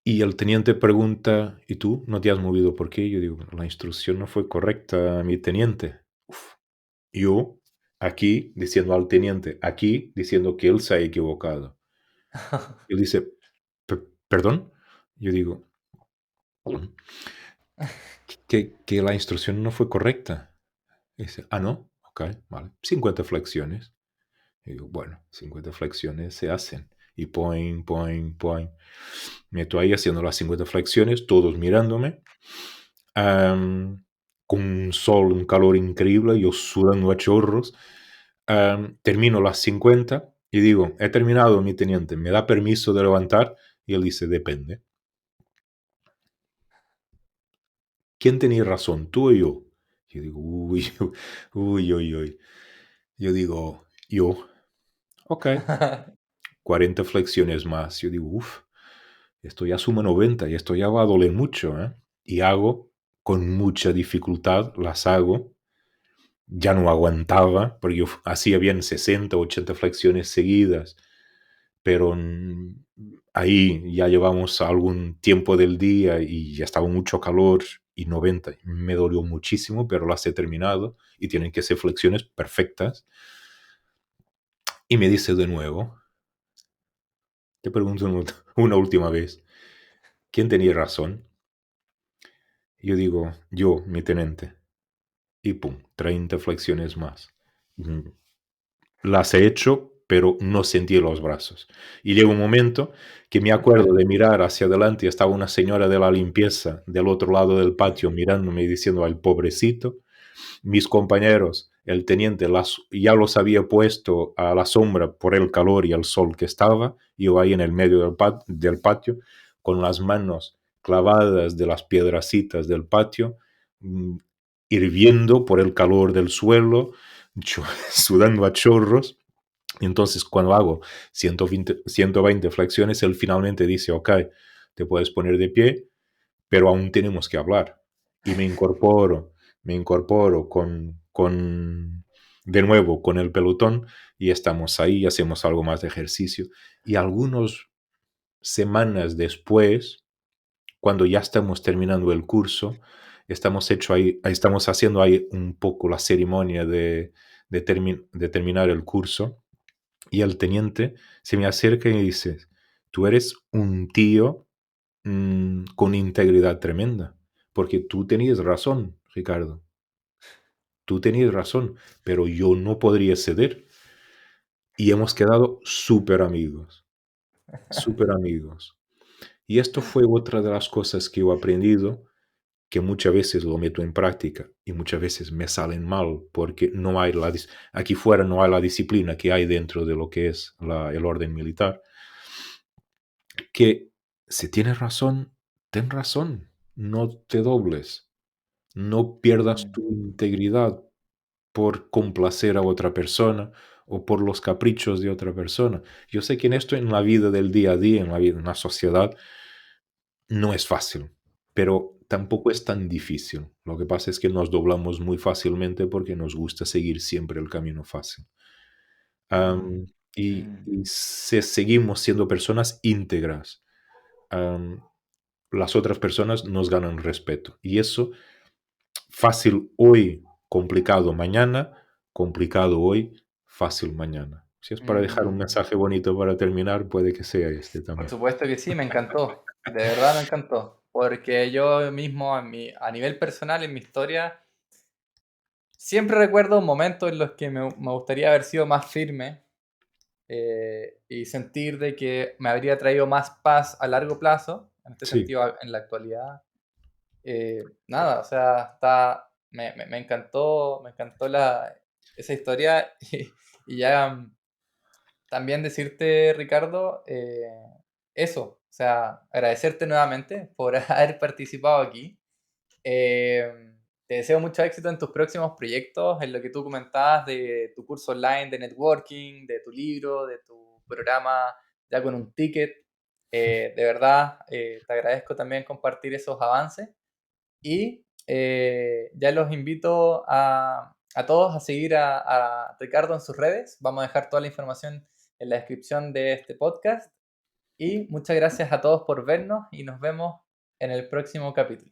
Y el teniente pregunta, ¿y tú no te has movido por qué? Yo digo, la instrucción no fue correcta, mi teniente. Uf. Yo aquí diciendo al teniente, aquí diciendo que él se ha equivocado. Y él dice, ¿Perdón? Yo digo, "Mm, que la instrucción no fue correcta". Y dice, no, ok, vale, 50 flexiones. Y digo, bueno, 50 flexiones se hacen. Y point, point, point. Me estoy ahí haciendo las 50 flexiones, todos mirándome, am, con un sol, un calor increíble, yo sudando a chorros. Termino las 50 y digo, he terminado, mi teniente, ¿me da permiso de levantar? Y él dice, depende. ¿Quién tenía razón, tú o yo? Yo digo, uy, uy, uy, uy. Yo digo, yo, ok, 40 flexiones más. Yo digo, uff, esto ya suma 90 y esto ya va a doler mucho, ¿eh? Y hago, con mucha dificultad, las hago. Ya no aguantaba, porque yo hacía bien 60, 80 flexiones seguidas, pero ahí ya llevamos algún tiempo del día y ya estaba mucho calor y 90. Me dolió muchísimo, pero las he terminado y tienen que ser flexiones perfectas. Y me dice de nuevo, te pregunto una última vez, ¿quién tenía razón? Yo digo, yo, mi tenente. Y pum, 30 flexiones más. Las he hecho, pero no sentí los brazos. Y llega un momento que me acuerdo de mirar hacia adelante y estaba una señora de la limpieza del otro lado del patio mirándome y diciendo, al pobrecito. Mis compañeros, el teniente, ya los había puesto a la sombra por el calor y el sol que estaba, yo ahí en el medio del patio, con las manos clavadas de las piedracitas del patio, mm, hirviendo por el calor del suelo, sudando a chorros. Y entonces cuando hago 120 flexiones, él finalmente dice, ok, te puedes poner de pie, pero aún tenemos que hablar. Y me incorporo de nuevo con el pelotón y estamos ahí, hacemos algo más de ejercicio. Y algunas semanas después, cuando ya estamos terminando el curso, estamos haciendo ahí un poco la ceremonia de terminar el curso y el teniente se me acerca y dice, tú eres un tío con integridad tremenda, porque tú tenías razón, Ricardo, tú tenías razón, pero yo no podría ceder. Y hemos quedado súper amigos, súper amigos. Y esto fue otra de las cosas que yo he aprendido, que muchas veces lo meto en práctica y muchas veces me salen mal, porque no hay aquí fuera no hay la disciplina que hay dentro de lo que es el orden militar, que si tienes razón, ten razón, no te dobles. No pierdas Mm, tu integridad por complacer a otra persona o por los caprichos de otra persona. Yo sé que en esto, en la vida del día a día, en la vida, en la sociedad, no es fácil, pero tampoco es tan difícil. Lo que pasa es que nos doblamos muy fácilmente porque nos gusta seguir siempre el camino fácil. mm, Am, mm. y si seguimos siendo personas íntegras, am, las otras personas nos ganan respeto. Y eso fácil hoy, complicado mañana, complicado hoy, fácil mañana. Si es para dejar un Mm, mensaje bonito para terminar, puede que sea este por también. supuesto que sí, me encantó. De verdad me encantó. Porque yo mismo, a nivel personal, en mi historia, siempre recuerdo momentos en los que me gustaría haber sido más firme y sentir de que me habría traído más paz a largo plazo. En este Sí, sentido, en la actualidad, nada, o sea, me encantó esa historia y ya también decirte, Ricardo, eso, o sea, agradecerte nuevamente por haber participado aquí. Eh, Te deseo mucho éxito en tus próximos proyectos, en lo que tú comentabas de tu curso online de networking, de tu libro, de tu programa ya con un ticket. De verdad, te agradezco también compartir esos avances y ya los invito a todos a seguir a Ricardo en sus redes. Vamos a dejar toda la información en la descripción de este podcast. Y muchas gracias a todos por vernos y nos vemos en el próximo capítulo.